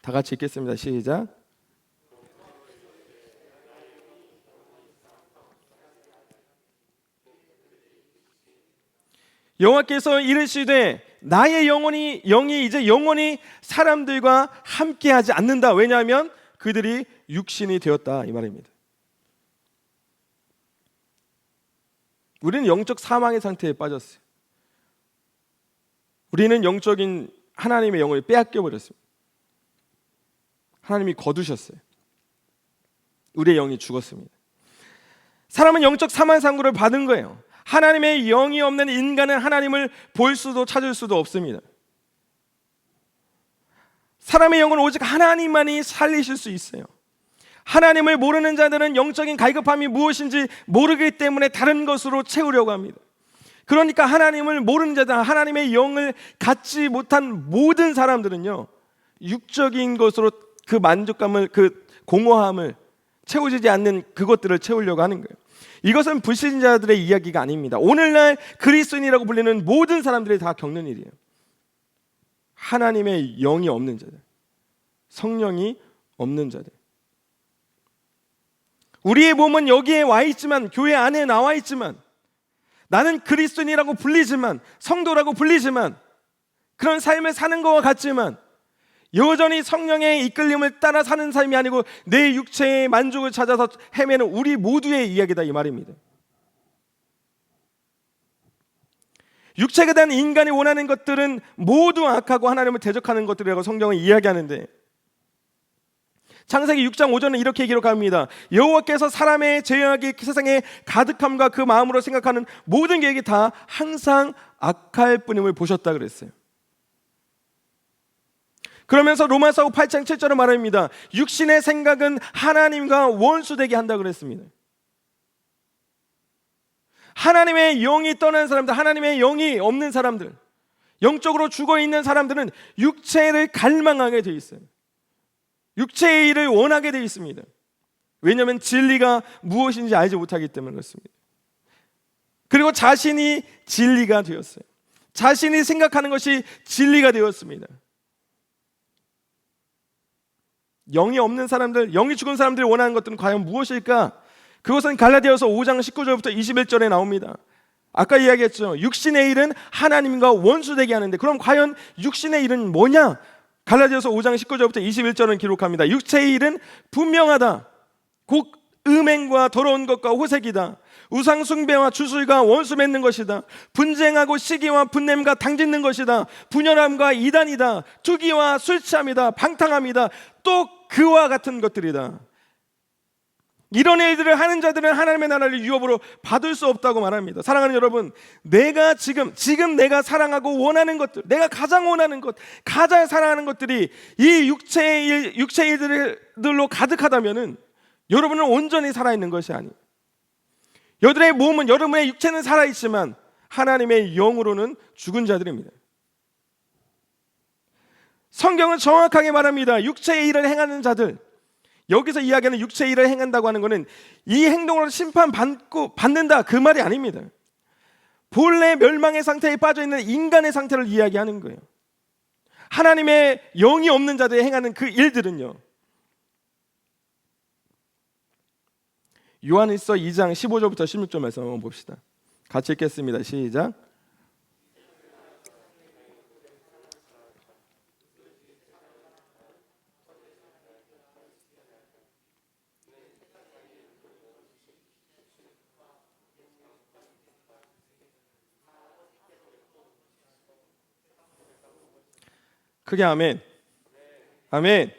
다 같이 읽겠습니다. 시작. 여호와께서 이르시되 나의 영이 이제 영원히 사람들과 함께하지 않는다. 왜냐하면 그들이 육신이 되었다 이 말입니다. 우리는 영적 사망의 상태에 빠졌어요. 우리는 영적인 하나님의 영을 빼앗겨 버렸습니다. 하나님이 거두셨어요. 우리의 영이 죽었습니다. 사람은 영적 사망상구를 받은 거예요. 하나님의 영이 없는 인간은 하나님을 볼 수도 찾을 수도 없습니다. 사람의 영은 오직 하나님만이 살리실 수 있어요. 하나님을 모르는 자들은 영적인 갈급함이 무엇인지 모르기 때문에 다른 것으로 채우려고 합니다. 그러니까 하나님을 모르는 자들, 하나님의 영을 갖지 못한 모든 사람들은요, 육적인 것으로 그 만족감을, 그 공허함을, 채워지지 않는 그것들을 채우려고 하는 거예요. 이것은 불신자들의 이야기가 아닙니다. 오늘날 그리스도인이라고 불리는 모든 사람들이 다 겪는 일이에요. 하나님의 영이 없는 자들, 성령이 없는 자들. 우리의 몸은 여기에 와 있지만, 교회 안에 나와 있지만, 나는 그리스도인이라고 불리지만, 성도라고 불리지만, 그런 삶을 사는 것과 같지만 여전히 성령의 이끌림을 따라 사는 삶이 아니고 내 육체의 만족을 찾아서 헤매는 우리 모두의 이야기다, 이 말입니다. 육체가 된 인간이 원하는 것들은 모두 악하고 하나님을 대적하는 것들이라고 성경은 이야기하는데, 창세기 6장 5절은 이렇게 기록합니다. 여호와께서 사람의 죄악이 세상에 가득함과 그 마음으로 생각하는 모든 계획이 다 항상 악할 뿐임을 보셨다 그랬어요. 그러면서 로마서 8장 7절은 말합니다. 육신의 생각은 하나님과 원수되게 한다 그랬습니다. 하나님의 영이 떠난 사람들, 하나님의 영이 없는 사람들, 영적으로 죽어있는 사람들은 육체를 갈망하게 되어 있어요. 육체의 일을 원하게 되어 있습니다. 왜냐하면 진리가 무엇인지 알지 못하기 때문에 그렇습니다. 그리고 자신이 진리가 되었어요. 자신이 생각하는 것이 진리가 되었습니다. 영이 없는 사람들, 영이 죽은 사람들이 원하는 것들은 과연 무엇일까? 그것은 갈라디아서 5장 19절부터 21절에 나옵니다. 아까 이야기했죠. 육신의 일은 하나님과 원수되게 하는데, 그럼 과연 육신의 일은 뭐냐? 갈라디아서 5장 19절부터 21절은 기록합니다. 육체의 일은 분명하다. 곧 음행과 더러운 것과 호색이다. 우상 숭배와 주술과 원수 맺는 것이다. 분쟁하고 시기와 분냄과 당짓는 것이다. 분열함과 이단이다. 투기와 술 취함이다. 방탕함이다. 또 그와 같은 것들이다. 이런 일들을 하는 자들은 하나님의 나라를 유업으로 받을 수 없다고 말합니다. 사랑하는 여러분, 내가 지금 내가 사랑하고 원하는 것들, 내가 가장 원하는 것, 가장 사랑하는 것들이 이 육체의 일들로 가득하다면은 여러분은 온전히 살아있는 것이 아니에요. 여러분의 몸은, 여러분의 육체는 살아있지만 하나님의 영으로는 죽은 자들입니다. 성경은 정확하게 말합니다. 육체의 일을 행하는 자들, 여기서 이야기하는 육체의 일을 행한다고 하는 것은 이 행동으로 심판받는다, 그 말이 아닙니다. 본래 멸망의 상태에 빠져있는 인간의 상태를 이야기하는 거예요. 하나님의 영이 없는 자들이 행하는 그 일들은요, 요한일서 2장 15절부터 16절 말씀 한번 봅시다. 같이 읽겠습니다. 시작. 크게 아멘. 아멘.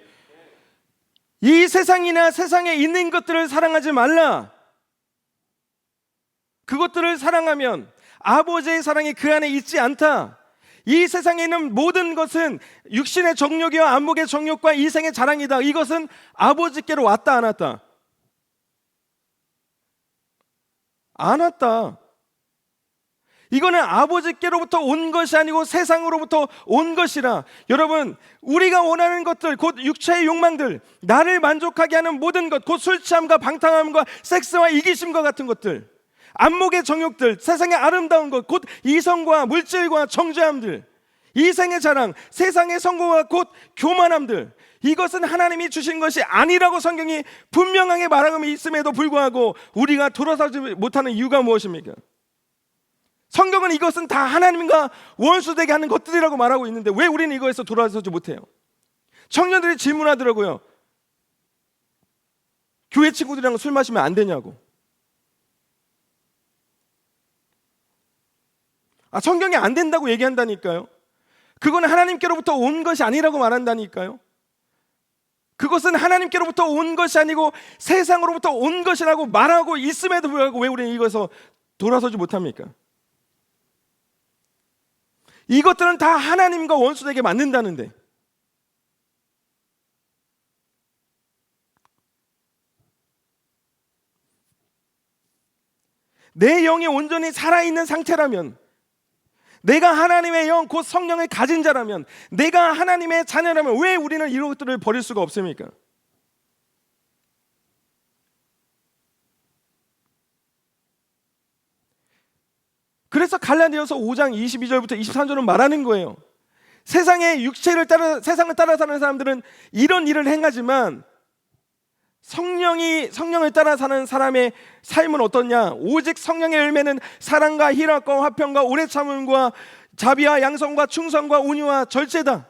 이 세상이나 세상에 있는 것들을 사랑하지 말라. 그것들을 사랑하면 아버지의 사랑이 그 안에 있지 않다. 이 세상에 있는 모든 것은 육신의 정욕이와 안목의 정욕과 이생의 자랑이다. 이것은 아버지께로 왔다 안 왔다? 안 왔다. 이거는 아버지께로부터 온 것이 아니고 세상으로부터 온 것이라. 여러분, 우리가 원하는 것들, 곧 육체의 욕망들, 나를 만족하게 하는 모든 것, 곧 술 취함과 방탕함과 섹스와 이기심과 같은 것들, 안목의 정욕들, 세상의 아름다운 것, 곧 이성과 물질과 정죄함들, 이생의 자랑, 세상의 성공과 곧 교만함들, 이것은 하나님이 주신 것이 아니라고 성경이 분명하게 말하고 있음에도 불구하고 우리가 돌아서지 못하는 이유가 무엇입니까? 성경은 이것은 다 하나님과 원수되게 하는 것들이라고 말하고 있는데 왜 우리는 이거에서 돌아서지 못해요? 청년들이 질문하더라고요. 교회 친구들이랑 술 마시면 안 되냐고. 성경이 안 된다고 얘기한다니까요. 그건 하나님께로부터 온 것이 아니라고 말한다니까요. 그것은 하나님께로부터 온 것이 아니고 세상으로부터 온 것이라고 말하고 있음에도 불구하고 왜 우리는 이것에서 돌아서지 못합니까? 이것들은 다 하나님과 원수에게 맞는다는데, 내 영이 온전히 살아있는 상태라면, 내가 하나님의 영 곧 성령을 가진 자라면, 내가 하나님의 자녀라면 왜 우리는 이런 것들을 버릴 수가 없습니까? 그래서 갈라디아서 5장 22절부터 23절은 말하는 거예요. 세상의 육체를 세상을 따라 사는 사람들은 이런 일을 행하지만 성령을 따라 사는 사람의 삶은 어떻냐? 오직 성령의 열매는 사랑과 희락과 화평과 오래 참음과 자비와 양성과 충성과 온유와 절제다.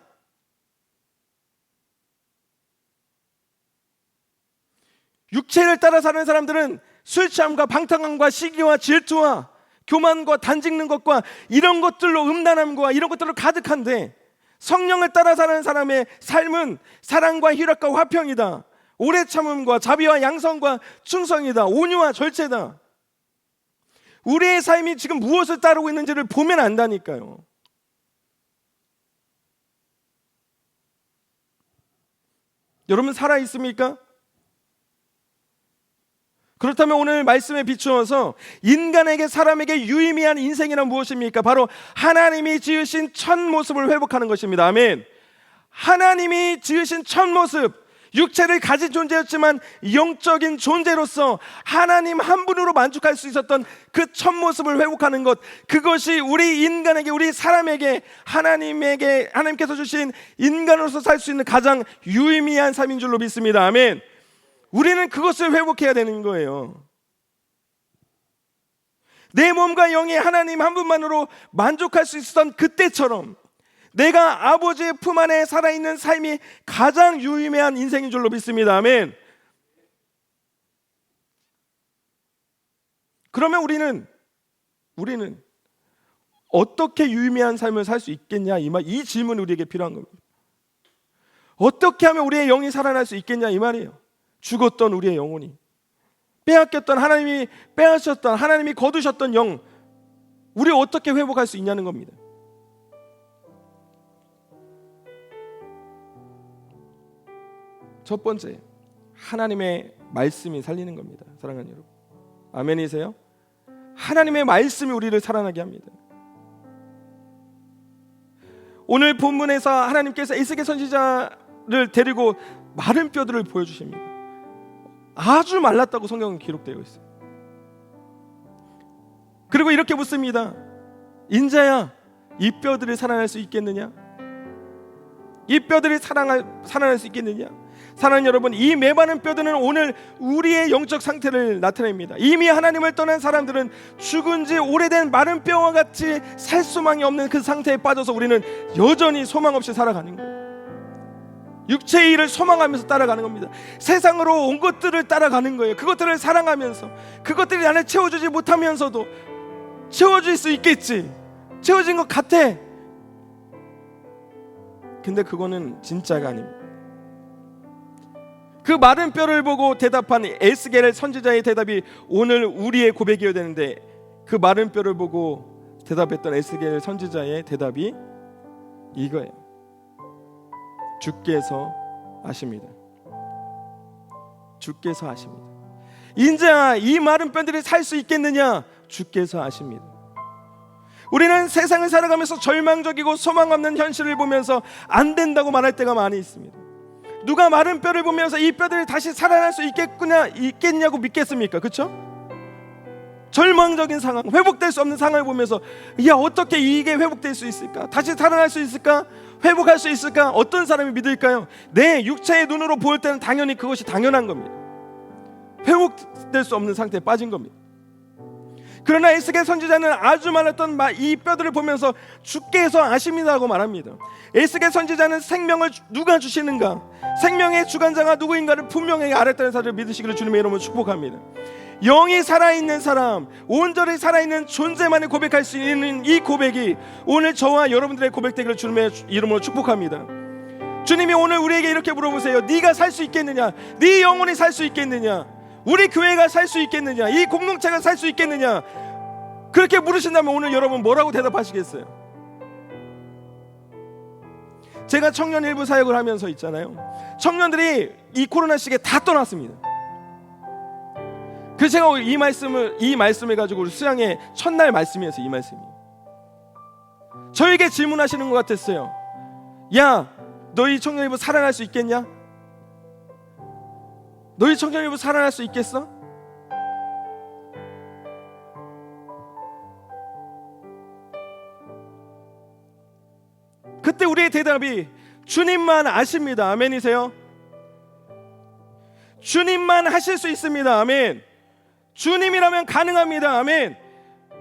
육체를 따라 사는 사람들은 술 취함과 방탕함과 시기와 질투와 교만과 단짓는 것과 이런 것들로 음란함과 이런 것들로 가득한데, 성령을 따라 사는 사람의 삶은 사랑과 희락과 화평이다. 오래 참음과 자비와 양성과 충성이다. 온유와 절제다. 우리의 삶이 지금 무엇을 따르고 있는지를 보면 안다니까요. 여러분 살아 있습니까? 그렇다면 오늘 말씀에 비추어서 인간에게, 사람에게 유의미한 인생이란 무엇입니까? 바로 하나님이 지으신 첫 모습을 회복하는 것입니다. 아멘. 하나님이 지으신 첫 모습, 육체를 가진 존재였지만 영적인 존재로서 하나님 한 분으로 만족할 수 있었던 그 첫 모습을 회복하는 것, 그것이 우리 인간에게, 우리 사람에게 하나님께서 주신 인간으로서 살 수 있는 가장 유의미한 삶인 줄로 믿습니다. 아멘. 우리는 그것을 회복해야 되는 거예요. 내 몸과 영이 하나님 한 분만으로 만족할 수 있었던 그때처럼 내가 아버지의 품 안에 살아있는 삶이 가장 유의미한 인생인 줄로 믿습니다. 아멘. 그러면 우리는 어떻게 유의미한 삶을 살 수 있겠냐, 이 질문이 우리에게 필요한 겁니다. 어떻게 하면 우리의 영이 살아날 수 있겠냐 이 말이에요. 죽었던 우리의 영혼이, 빼앗겼던, 하나님이 빼앗으셨던, 하나님이 거두셨던 영, 우리 어떻게 회복할 수 있냐는 겁니다. 첫 번째, 하나님의 말씀이 살리는 겁니다. 사랑하는 여러분, 아멘이세요? 하나님의 말씀이 우리를 살아나게 합니다. 오늘 본문에서 하나님께서 에스겔 선지자를 데리고 마른 뼈들을 보여주십니다. 아주 말랐다고 성경은 기록되어 있어요. 그리고 이렇게 묻습니다. 인자야, 이 뼈들이 살아날 수 있겠느냐? 이 뼈들이 살아날 수 있겠느냐? 사랑하는 여러분, 이 메마른 뼈들은 오늘 우리의 영적 상태를 나타냅니다. 이미 하나님을 떠난 사람들은 죽은 지 오래된 마른 뼈와 같이 살 수망이 없는 그 상태에 빠져서 우리는 여전히 소망 없이 살아가는 거예요. 육체의 일을 소망하면서 따라가는 겁니다. 세상으로 온 것들을 따라가는 거예요. 그것들을 사랑하면서, 그것들이 나를 채워주지 못하면서도 채워줄 수 있겠지, 채워진 것 같아. 근데 그거는 진짜가 아닙니다. 그 마른 뼈를 보고 대답한 에스겔 선지자의 대답이 오늘 우리의 고백이어야 되는데, 그 마른 뼈를 보고 대답했던 에스겔 선지자의 대답이 이거예요. 주께서 아십니다. 주께서 아십니다. 인자, 이 마른 뼈들이 살 수 있겠느냐? 주께서 아십니다. 우리는 세상을 살아가면서 절망적이고 소망 없는 현실을 보면서 안 된다고 말할 때가 많이 있습니다. 누가 마른 뼈를 보면서 이 뼈들이 다시 살아날 수 있겠냐고 믿겠습니까? 그렇죠? 절망적인 상황, 회복될 수 없는 상황을 보면서 야, 어떻게 이게 회복될 수 있을까? 다시 살아날 수 있을까? 회복할 수 있을까? 어떤 사람이 믿을까요? 내 육체의 눈으로 볼 때는 당연히 그것이 당연한 겁니다. 회복될 수 없는 상태에 빠진 겁니다. 그러나 에스겔 선지자는 아주 말랐던 이 뼈들을 보면서 주께서 아십니다라고 말합니다. 에스겔 선지자는 생명을 누가 주시는가, 생명의 주관자가 누구인가를 분명히 알았다는 사실을 믿으시기를 주님의 이름으로 축복합니다. 영이 살아있는 사람, 온전히 살아있는 존재만이 고백할 수 있는 이 고백이 오늘 저와 여러분들의 고백되기를 주님의 이름으로 축복합니다. 주님이 오늘 우리에게 이렇게 물어보세요. 네가 살 수 있겠느냐? 네 영혼이 살 수 있겠느냐? 우리 교회가 살 수 있겠느냐? 이 공동체가 살 수 있겠느냐? 그렇게 물으신다면 오늘 여러분 뭐라고 대답하시겠어요? 제가 청년 일부 사역을 하면서 있잖아요. 청년들이 이 코로나 시기에 다 떠났습니다. 그래서 제가 이 말씀을 가지고 우리 수양의 첫날 말씀이었어요. 이 말씀이 저에게 질문하시는 것 같았어요. 야, 너희 청년 일부 살아날 수 있겠냐? 너희 청년 일부 살아날 수 있겠어? 그때 우리의 대답이 주님만 아십니다. 아멘이세요? 주님만 하실 수 있습니다. 아멘. 주님이라면 가능합니다. 아멘.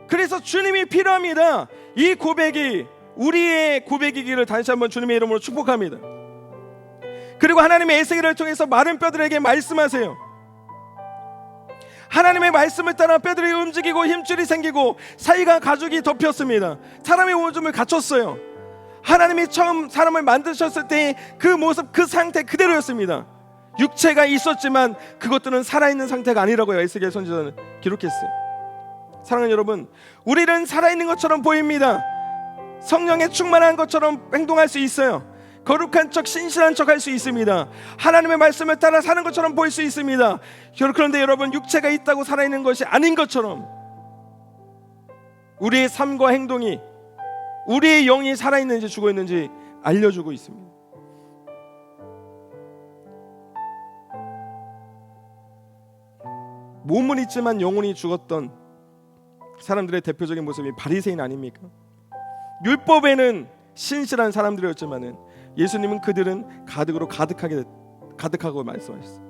그래서 주님이 필요합니다. 이 고백이 우리의 고백이기를 다시 한번 주님의 이름으로 축복합니다. 그리고 하나님의 에스겔을 통해서 마른 뼈들에게 말씀하세요. 하나님의 말씀을 따라 뼈들이 움직이고 힘줄이 생기고 사이가 가죽이 덮였습니다. 사람의 오줌을 갖췄어요. 하나님이 처음 사람을 만드셨을 때 그 모습, 그 상태 그대로였습니다. 육체가 있었지만 그것들은 살아있는 상태가 아니라고요. 에스겔 선지자는 기록했어요. 사랑하는 여러분, 우리는 살아있는 것처럼 보입니다. 성령에 충만한 것처럼 행동할 수 있어요. 거룩한 척, 신실한 척 할 수 있습니다. 하나님의 말씀을 따라 사는 것처럼 보일 수 있습니다. 그런데 여러분, 육체가 있다고 살아있는 것이 아닌 것처럼 우리의 삶과 행동이, 우리의 영이 살아있는지 죽어있는지 알려주고 있습니다. 몸은 있지만 영혼이 죽었던 사람들의 대표적인 모습이 바리새인 아닙니까? 율법에는 신실한 사람들이었지만은 예수님은 그들은 가득으로 가득하고 말씀하셨어요.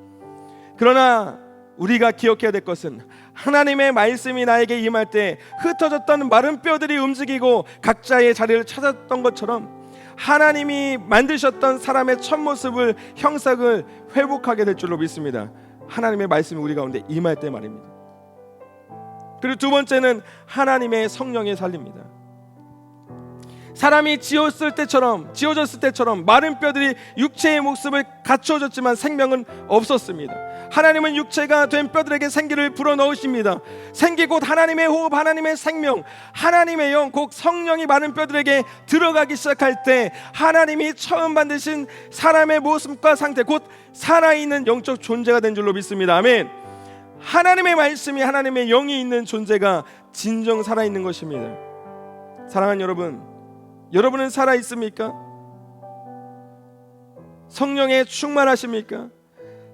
그러나 우리가 기억해야 될 것은 하나님의 말씀이 나에게 임할 때 흩어졌던 마른 뼈들이 움직이고 각자의 자리를 찾았던 것처럼 하나님이 만드셨던 사람의 첫 모습을, 형상을 회복하게 될 줄로 믿습니다. 하나님의 말씀이 우리 가운데 임할 때 말입니다. 그리고 두 번째는 하나님의 성령의 살립니다. 사람이 지어졌을 때처럼 마른 뼈들이 육체의 모습을 갖추어졌지만 생명은 없었습니다. 하나님은 육체가 된 뼈들에게 생기를 불어넣으십니다. 생기 곧 하나님의 호흡, 하나님의 생명, 하나님의 영, 곧 성령이 마른 뼈들에게 들어가기 시작할 때 하나님이 처음 만드신 사람의 모습과 상태, 곧 살아있는 영적 존재가 된 줄로 믿습니다. 아멘. 하나님의 말씀이, 하나님의 영이 있는 존재가 진정 살아있는 것입니다. 사랑하는 여러분, 여러분은 살아있습니까? 성령에 충만하십니까?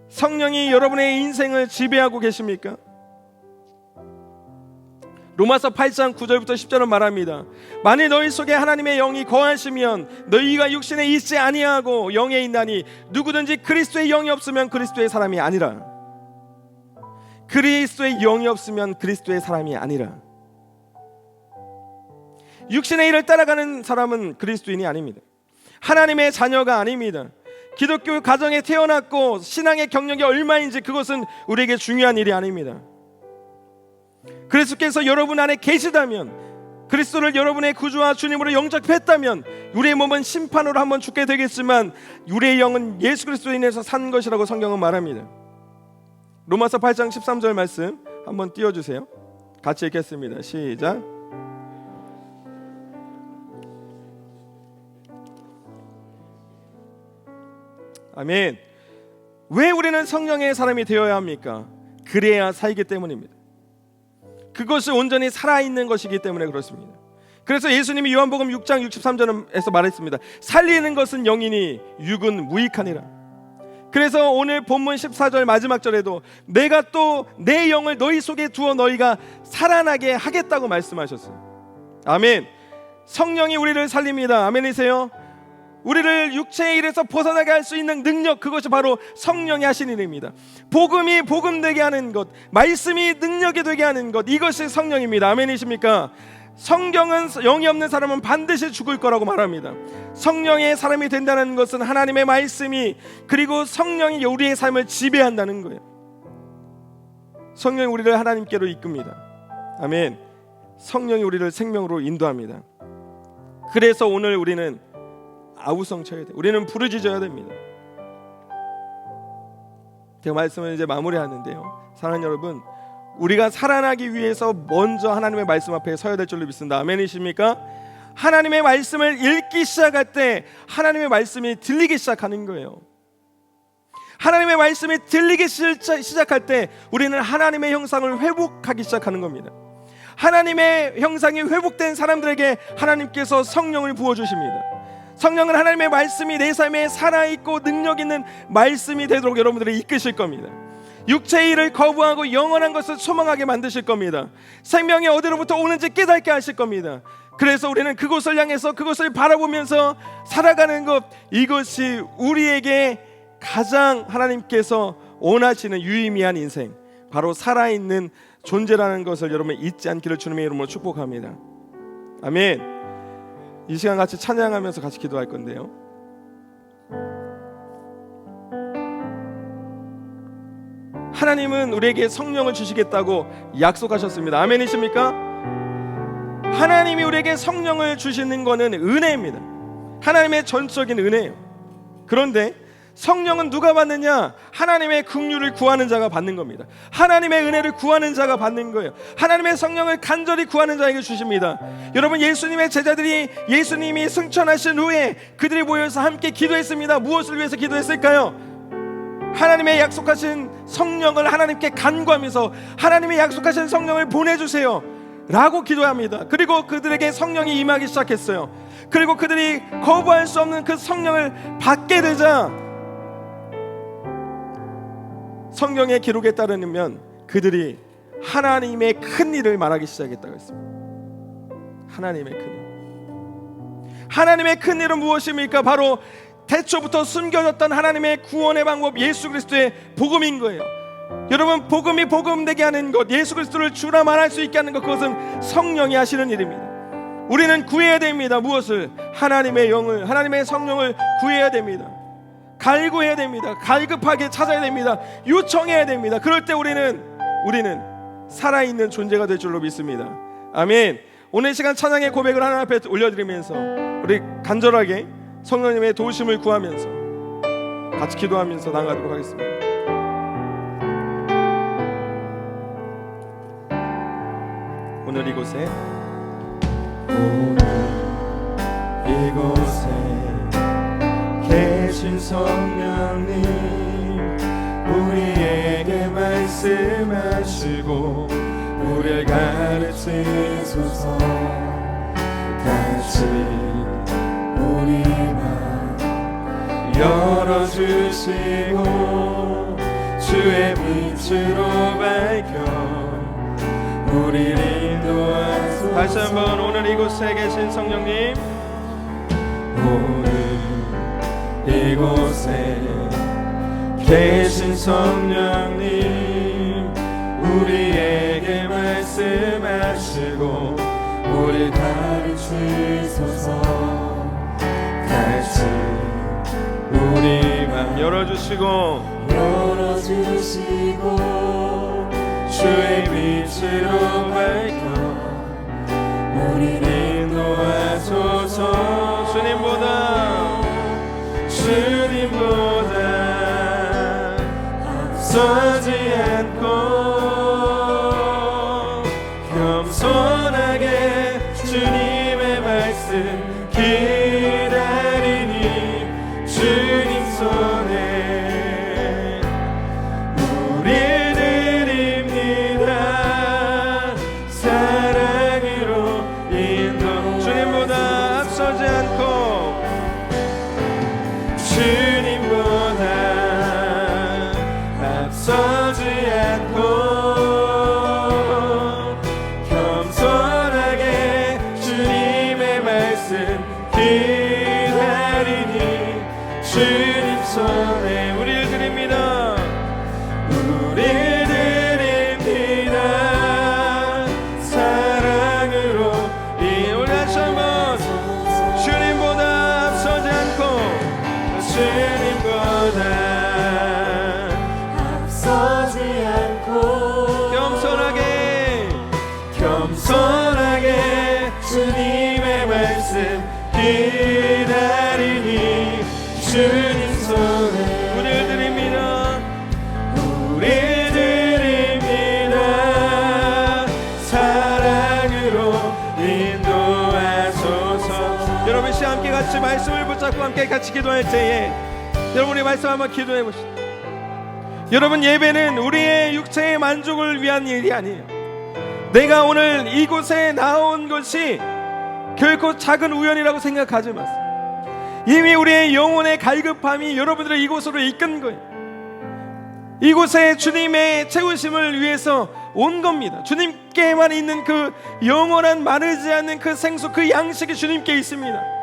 성령이 여러분의 인생을 지배하고 계십니까? 로마서 8장 9절부터 10절은 말합니다. 만일 너희 속에 하나님의 영이 거하시면 너희가 육신에 있지 아니하고 영에 있나니 누구든지 그리스도의 영이 없으면 그리스도의 사람이 아니라. 그리스도의 영이 없으면 그리스도의 사람이 아니라. 육신의 일을 따라가는 사람은 그리스도인이 아닙니다. 하나님의 자녀가 아닙니다. 기독교 가정에 태어났고 신앙의 경력이 얼마인지 그것은 우리에게 중요한 일이 아닙니다. 그리스도께서 여러분 안에 계시다면, 그리스도를 여러분의 구주와 주님으로 영접했다면 우리의 몸은 심판으로 한번 죽게 되겠지만 우리의 영은 예수 그리스도로 인해서 산 것이라고 성경은 말합니다. 로마서 8장 13절 말씀 한번 띄워주세요. 같이 읽겠습니다. 시작. 아멘. 왜 우리는 성령의 사람이 되어야 합니까? 그래야 살기 때문입니다. 그것이 온전히 살아있는 것이기 때문에 그렇습니다. 그래서 예수님이 요한복음 6장 63절에서 말했습니다. 살리는 것은 영이니 육은 무익하니라. 그래서 오늘 본문 14절 마지막 절에도 내가 또 내 영을 너희 속에 두어 너희가 살아나게 하겠다고 말씀하셨어요. 아멘. 성령이 우리를 살립니다. 아멘이세요? 우리를 육체의 일에서 벗어나게 할 수 있는 능력, 그것이 바로 성령이 하신 일입니다. 복음이 복음되게 하는 것, 말씀이 능력이 되게 하는 것, 이것이 성령입니다. 아멘이십니까? 성경은 영이 없는 사람은 반드시 죽을 거라고 말합니다. 성령의 사람이 된다는 것은 하나님의 말씀이, 그리고 성령이 우리의 삶을 지배한다는 거예요. 성령이 우리를 하나님께로 이끕니다. 아멘. 성령이 우리를 생명으로 인도합니다. 그래서 오늘 우리는 아우성 쳐야 돼. 우리는 부르짖어야 됩니다. 제가 말씀을 이제 마무리하는데요. 사랑하는 여러분, 우리가 살아나기 위해서 먼저 하나님의 말씀 앞에 서야 될 줄로 믿습니다. 아멘이십니까? 하나님의 말씀을 읽기 시작할 때 하나님의 말씀이 들리기 시작하는 거예요. 하나님의 말씀이 들리기 시작할 때 우리는 하나님의 형상을 회복하기 시작하는 겁니다. 하나님의 형상이 회복된 사람들에게 하나님께서 성령을 부어주십니다. 성령은 하나님의 말씀이 내 삶에 살아있고 능력 있는 말씀이 되도록 여러분들을 이끄실 겁니다. 육체의 일을 거부하고 영원한 것을 소망하게 만드실 겁니다. 생명이 어디로부터 오는지 깨닫게 하실 겁니다. 그래서 우리는 그곳을 향해서 그곳을 바라보면서 살아가는 것, 이것이 우리에게 가장 하나님께서 원하시는 유의미한 인생, 바로 살아있는 존재라는 것을 여러분 잊지 않기를 주님의 이름으로 축복합니다. 아멘. 이 시간 같이 찬양하면서 같이 기도할 건데요. 하나님은 우리에게 성령을 주시겠다고 약속하셨습니다. 아멘이십니까? 하나님이 우리에게 성령을 주시는 것은 은혜입니다. 하나님의 전적인 은혜예요. 그런데 성령은 누가 받느냐? 하나님의 긍휼을 구하는 자가 받는 겁니다. 하나님의 은혜를 구하는 자가 받는 거예요. 하나님의 성령을 간절히 구하는 자에게 주십니다. 여러분, 예수님의 제자들이 예수님이 승천하신 후에 그들이 모여서 함께 기도했습니다. 무엇을 위해서 기도했을까요? 하나님의 약속하신 성령을 하나님께 간구하면서 하나님의 약속하신 성령을 보내주세요 라고 기도합니다. 그리고 그들에게 성령이 임하기 시작했어요. 그리고 그들이 거부할 수 없는 그 성령을 받게 되자 성경의 기록에 따르면 그들이 하나님의 큰 일을 말하기 시작했다고 했습니다. 하나님의 큰 일. 하나님의 큰 일은 무엇입니까? 바로 태초부터 숨겨졌던 하나님의 구원의 방법, 예수 그리스도의 복음인 거예요. 여러분, 복음이 복음되게 하는 것, 예수 그리스도를 주라 말할 수 있게 하는 것, 그것은 성령이 하시는 일입니다. 우리는 구해야 됩니다. 무엇을? 하나님의 영을, 하나님의 성령을 구해야 됩니다. 갈구해야 됩니다. 갈급하게 찾아야 됩니다. 요청해야 됩니다. 그럴 때 우리는 살아있는 존재가 될 줄로 믿습니다. 아멘. 오늘 시간 찬양의 고백을 하나님 앞에 올려드리면서 우리 간절하게 성령님의 도우심을 구하면서 같이 기도하면서 나가도록 하겠습니다. 오늘 이곳에 계신 성령님, 우리에게 말씀하시고 우리를 가르치소서. 같이 우리 맘 열어주시고 주의 빛으로 밝혀 우리를 인도하소서. 다시 한번 오늘 이곳에 계신 성령님, 이곳에 계신 성령님, 우리에게 말씀하시고 우리 가르치소서. 같이 우리 맘 열어주시고 주의 빛으로 밝혀 우리를 인도하소서. 주님보다 앞서지 않고 겸손하게 주님의 말씀 기다리니 주님 손에 우리를 드립니다. 사랑으로 인도. 주님보다 앞서지 않고 주님보다 앞서지 않고 같이 말씀을 붙잡고 함께 같이 기도할 때에 여러분이 말씀 한번 기도해 보시죠. 여러분, 예배는 우리의 육체의 만족을 위한 일이 아니에요. 내가 오늘 이곳에 나온 것이 결코 작은 우연이라고 생각하지 마세요. 이미 우리의 영혼의 갈급함이 여러분들을 이곳으로 이끈 거예요. 이곳에 주님의 채우심을 위해서 온 겁니다. 주님께만 있는 그 영원한 마르지 않는 그 생수, 그 양식이 주님께 있습니다.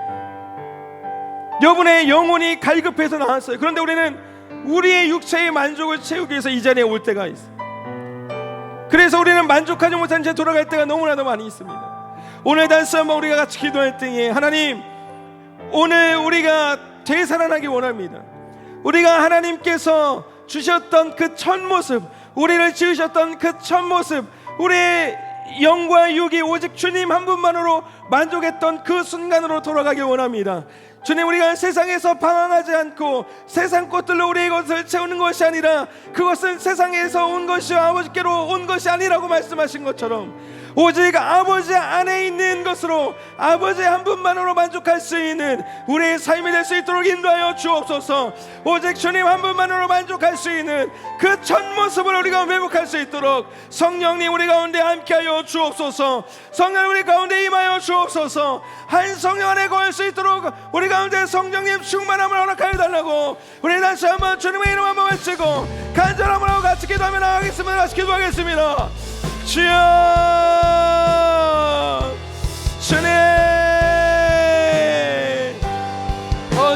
여러분의 영혼이 갈급해서 나왔어요. 그런데 우리는 우리의 육체의 만족을 채우기 위해서 이 자리에 올 때가 있어요. 그래서 우리는 만족하지 못한 채 돌아갈 때가 너무나도 많이 있습니다. 오늘 다시 한번 우리가 같이 기도할 때에 하나님, 오늘 우리가 되살아나기 원합니다. 우리가 하나님께서 주셨던 그 첫 모습, 우리를 지으셨던 그 첫 모습, 우리의 영과 육이 오직 주님 한 분만으로 만족했던 그 순간으로 돌아가기 원합니다. 주님, 우리가 세상에서 방황하지 않고 세상 것들로 우리의 것을 채우는 것이 아니라 그것은 세상에서 온 것이요 아버지께로 온 것이 아니라고 말씀하신 것처럼 오직 아버지 안에 있는 것으로 아버지 한 분만으로 만족할 수 있는 우리의 삶이 될 수 있도록 인도하여 주옵소서. 오직 주님 한 분만으로 만족할 수 있는 그 첫 모습을 우리가 회복할 수 있도록 성령님 우리 가운데 함께하여 주옵소서. 성령 우리 가운데 임하여 주옵소서. 한 성령 안에 거할 수 있도록 우리 가운데 성령님 충만함을 허락하여 달라고 우리 다시 한번 주님의 이름 한번 외치고 간절함으로 같이 기도하며 나가겠습니다. 같이 기도하겠습니다. 주여, 주님,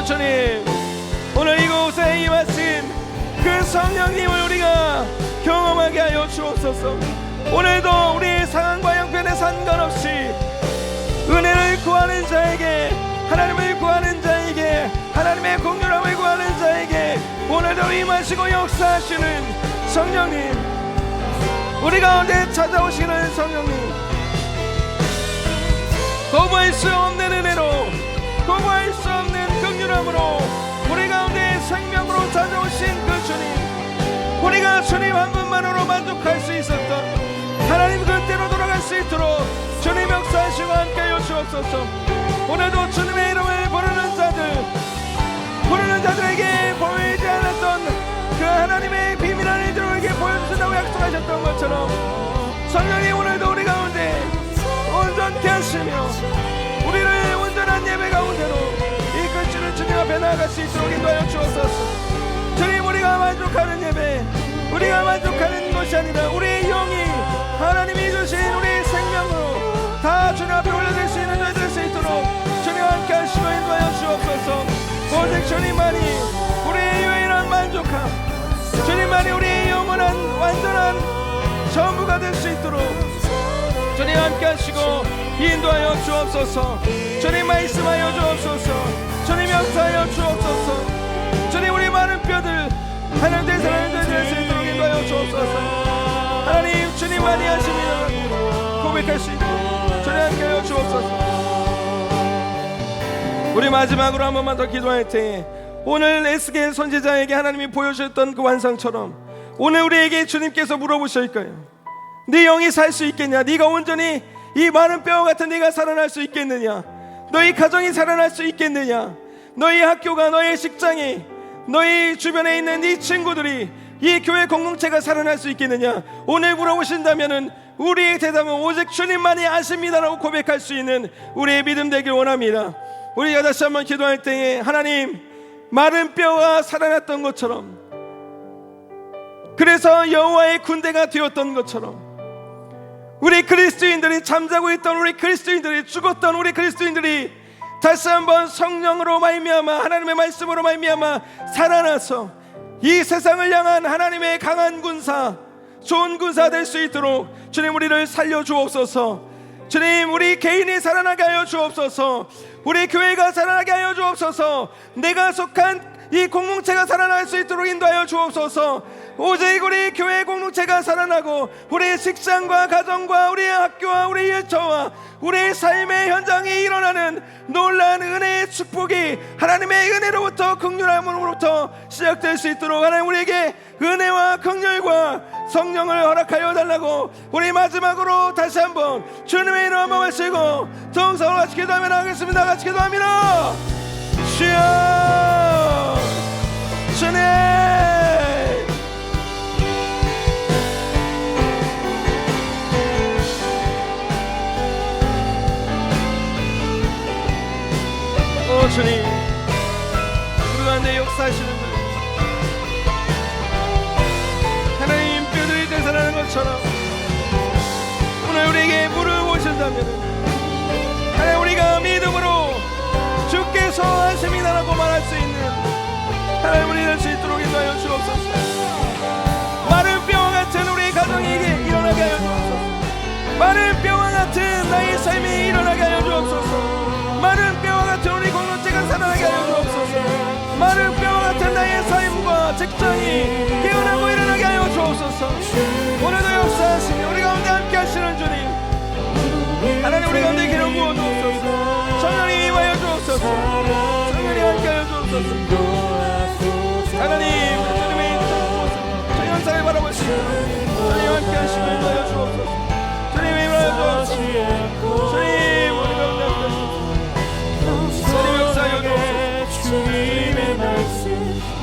주님, 오늘 이곳에 임하신 그 성령님을 우리가 경험하게 하여 주옵소서. 오늘도 우리의 상황과 형편에 상관없이 은혜를 구하는 자에게, 하나님을 구하는 자에게, 하나님의 공존함을 구하는 자에게 오늘도 임하시고 역사하시는 성령님, 우리 가운데 찾아오시는 성령님, 거부할 수 없는 은혜로, 거부할 수 없는 긍휼함으로 우리 가운데 생명으로 찾아오신 그 주님, 우리가 주님 한 분만으로 만족할 수 있었던 하나님 그때로 돌아갈 수 있도록 주님 역사하시고 함께하여 주옵소서. 오늘도 주님의 이름을 부르는 자들에게 보이지 않았던 그 하나님의 비밀한 이들에게 보여주신다고 약속하셨던 것처럼 성령님 오늘도 우리 가운데 온전케 하시며 우리를 온전한 예배 가운데로 이끌시는 주님 앞에 나아갈 수 있도록 인도하여 주옵소서. 주님, 우리가 만족하는 예배, 우리가 만족하는 것이 아니라 우리의 영이 하나님이 주신 우리의 생명으로 다 주님 앞에 올려질 수 있는 저희 될 수 있도록 주님 함께 하시고 인도하여 주옵소서. 오직 주님만이 우리의 유일한 만족함, 주님만이 우리의 영원한 완전한 전부가 될 수 있도록 주님 함께 하시고 인도하여 주옵소서. 주님 말씀하여 주옵소서. 주님 역사하여 주옵소서. 주님, 우리 많은 뼈들 하나님 대사하는 될 수 있도록 인도하여 주옵소서. 하나님, 주님만이 하십니다 고백할 수 있도록 주님 함께 하여 주옵소서. 우리 마지막으로 한 번만 더 기도할 때에 오늘 에스겔 선지자에게 하나님이 보여주셨던 그 완성처럼 오늘 우리에게 주님께서 물어보실 거예요. 네 영이 살 수 있겠냐? 네가 온전히 이 많은 뼈와 같은 네가 살아날 수 있겠느냐? 너희 가정이 살아날 수 있겠느냐? 너희 학교가, 너희 직장이, 너희 주변에 있는 이 친구들이, 이 교회 공동체가 살아날 수 있겠느냐? 오늘 물어보신다면은 우리의 대답은 오직 주님만이 아십니다라고 고백할 수 있는 우리의 믿음 되길 원합니다. 우리가 다시 한번 기도할 때에 하나님, 마른 뼈가 살아났던 것처럼, 그래서 여호와의 군대가 되었던 것처럼 우리 그리스도인들이, 잠자고 있던 우리 그리스도인들이, 죽었던 우리 그리스도인들이 다시 한번 성령으로 말미암아, 하나님의 말씀으로 말미암아 살아나서 이 세상을 향한 하나님의 강한 군사, 좋은 군사 될 수 있도록 주님 우리를 살려 주옵소서. 주님, 우리 개인이 살아나게 하여 주옵소서. 우리 교회가 살아나게 하여 주옵소서. 내가 속한 이 공동체가 살아날 수 있도록 인도하여 주옵소서. 오직 우리 교회 공동체가 살아나고 우리의 직장과 가정과 우리의 학교와 우리의 일터와 우리의 삶의 현장이 일어나는 놀라운 은혜의 축복이 하나님의 은혜로부터 긍휼함으로부터 시작될 수 있도록 하나님 우리에게 은혜와 긍휼과 성령을 허락하여 달라고 우리 마지막으로 다시 한번 주님의 이름 한번 외치고 동성을 같이 기도하며 나가겠습니다. 같이 기도합니다. 주여 주님 오 주님 우리 가운데 역사하시는 분 하나님 뼈들이 되살아나는 것처럼 오늘 우리에게 물을 부으신다면 하나님 우리가 믿음으로 주께서 하십니다라고 말할 수 있는 하나님 우리 될 수 있도록 인도하여 주옵소서. 마른 뼈와 같은 우리 가정이 일어나게 하여 주옵소서. 마른 뼈와 같은 나의 삶이 일어나게 하여 주옵소서. 마른 뼈와 같은 우리 공동체가 살아나게 하여 주옵소서. 마른 뼈와 같은 나의 삶과 직장이 깨어나고 일어나게 하여 주옵소서. 오늘도 역사하시며 우리 가운데 함께 하시는 주님 하나님 우리 가운데 기름 부어 주옵소서. 성령님 임하여 주옵소서. 성령님 함께 하여 주옵소서. 하나님 주님의 인도하소서. 저희 영상을 바라보시고 주님 함께 하시고 인도하여 주옵소서. 주님 임하여 주옵소서. 주님 우리 가운데 함께 하소서. 주님 역사하여 주옵소서. 주님의 말씀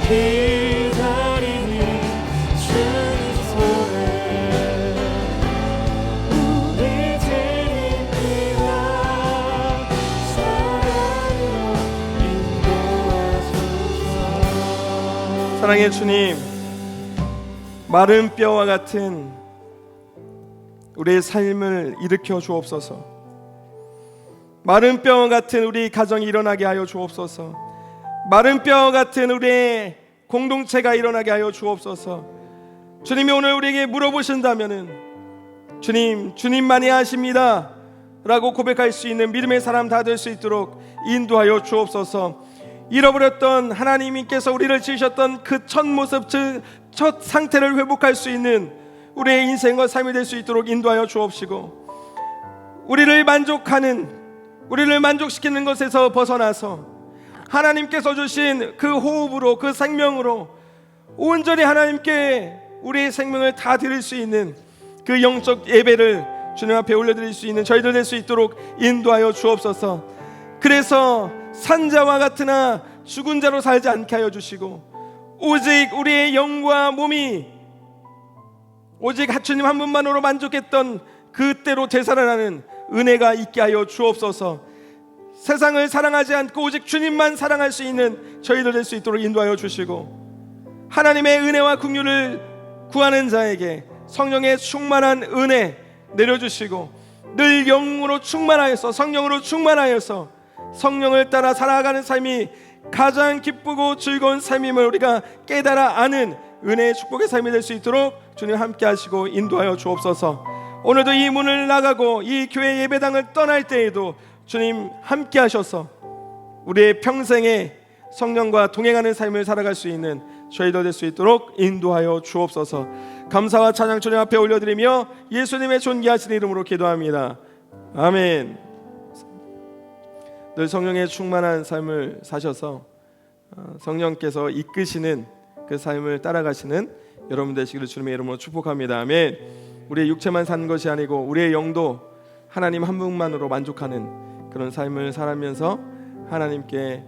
기다리는 주님 손에 우리 드립니다. 사랑으로 인도하소서. 사랑의 주님 마른 뼈와 같은 우리의 삶을 일으켜 주옵소서. 마른 뼈와 같은 우리 가정이 일어나게 하여 주옵소서. 마른 뼈와 같은 우리의 공동체가 일어나게 하여 주옵소서. 주님이 오늘 우리에게 물어보신다면은 주님, 주님만이 하십니다 라고 고백할 수 있는 믿음의 사람 다 될 수 있도록 인도하여 주옵소서. 잃어버렸던 하나님께서 우리를 지으셨던 그 첫 모습, 첫 상태를 회복할 수 있는 우리의 인생과 삶이 될 수 있도록 인도하여 주옵시고 우리를 만족시키는 것에서 벗어나서 하나님께서 주신 그 호흡으로 그 생명으로 온전히 하나님께 우리의 생명을 다 드릴 수 있는 그 영적 예배를 주님 앞에 올려드릴 수 있는 저희들 될 수 있도록 인도하여 주옵소서. 그래서 산자와 같으나 죽은 자로 살지 않게 하여 주시고 오직 우리의 영과 몸이 오직 하추님 한 분만으로 만족했던 그때로 되살아나는 은혜가 있게 하여 주옵소서. 세상을 사랑하지 않고 오직 주님만 사랑할 수 있는 저희들 될 수 있도록 인도하여 주시고 하나님의 은혜와 긍휼을 구하는 자에게 성령의 충만한 은혜 내려주시고 늘 영으로 충만하여서 성령으로 충만하여서 성령을 따라 살아가는 삶이 가장 기쁘고 즐거운 삶임을 우리가 깨달아 아는 은혜의 축복의 삶이 될 수 있도록 주님 함께 하시고 인도하여 주옵소서. 오늘도 이 문을 나가고 이 교회 예배당을 떠날 때에도 주님 함께 하셔서 우리의 평생에 성령과 동행하는 삶을 살아갈 수 있는 저희들 될 수 있도록 인도하여 주옵소서. 감사와 찬양 주님 앞에 올려드리며 예수님의 존귀하신 이름으로 기도합니다. 아멘. 늘 성령의 충만한 삶을 사셔서 성령께서 이끄시는 그 삶을 따라가시는 여러분 되시기를 주님의 이름으로 축복합니다. 아멘. 우리의 육체만 사는 것이 아니고 우리의 영도 하나님 한 분만으로 만족하는 그런 삶을 살아면서 하나님께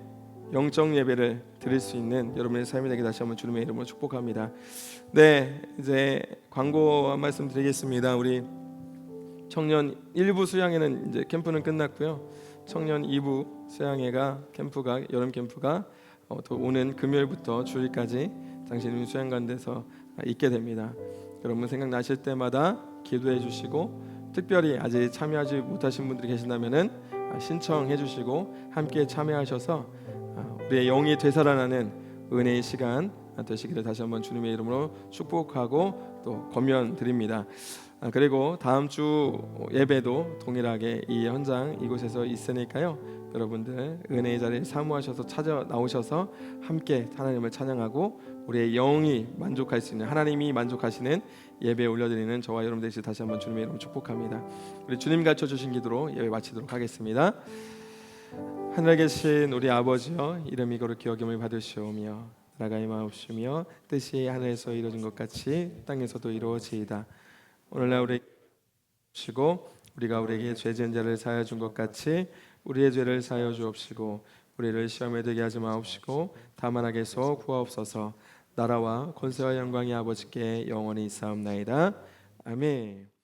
영적 예배를 드릴 수 있는 여러분의 삶이 되게 다시 한번 주님의 이름으로 축복합니다. 네, 이제 광고 한 말씀 드리겠습니다. 우리 청년 1부 수양회는 이제 캠프는 끝났고요. 청년 2부 수양회가 캠프가 여름 캠프가 또 오는 금요일부터 주일까지 당신이 수양관에서 있게 됩니다. 여러분 생각나실 때마다 기도해 주시고 특별히 아직 참여하지 못하신 분들이 계신다면은 신청해 주시고 함께 참여하셔서 우리의 영이 되살아나는 은혜의 시간 되시기를 다시 한번 주님의 이름으로 축복하고 또 권면드립니다. 그리고 다음 주 예배도 동일하게 이 현장 이곳에서 있으니까요. 여러분들 은혜의 자리에 사모하셔서 찾아 나오셔서 함께 하나님을 찬양하고 우리의 영이 만족할 수 있는 하나님이 만족하시는 예배 올려드리는 저와 여러분 되시길 다시 한번 주님의 이름으로 축복합니다. 우리 주님 가르쳐 주신 기도로 예배 마치도록 하겠습니다. 하늘에 계신 우리 아버지여 이름이 거룩히 여김을 받으시오며 나라가 임하옵시며 뜻이 하늘에서 이루어진 것 같이 땅에서도 이루어지이다. 오늘날 우리 주시고 우리가 우리에게 죄 지은 자를 사하여 준 것 같이 우리의 죄를 사하여 주옵시고 우리를 시험에 들게 하지 마옵시고 다만 악에서 구하옵소서. 나라와 권세와 영광이 아버지께 영원히 있사옵나이다. 아멘.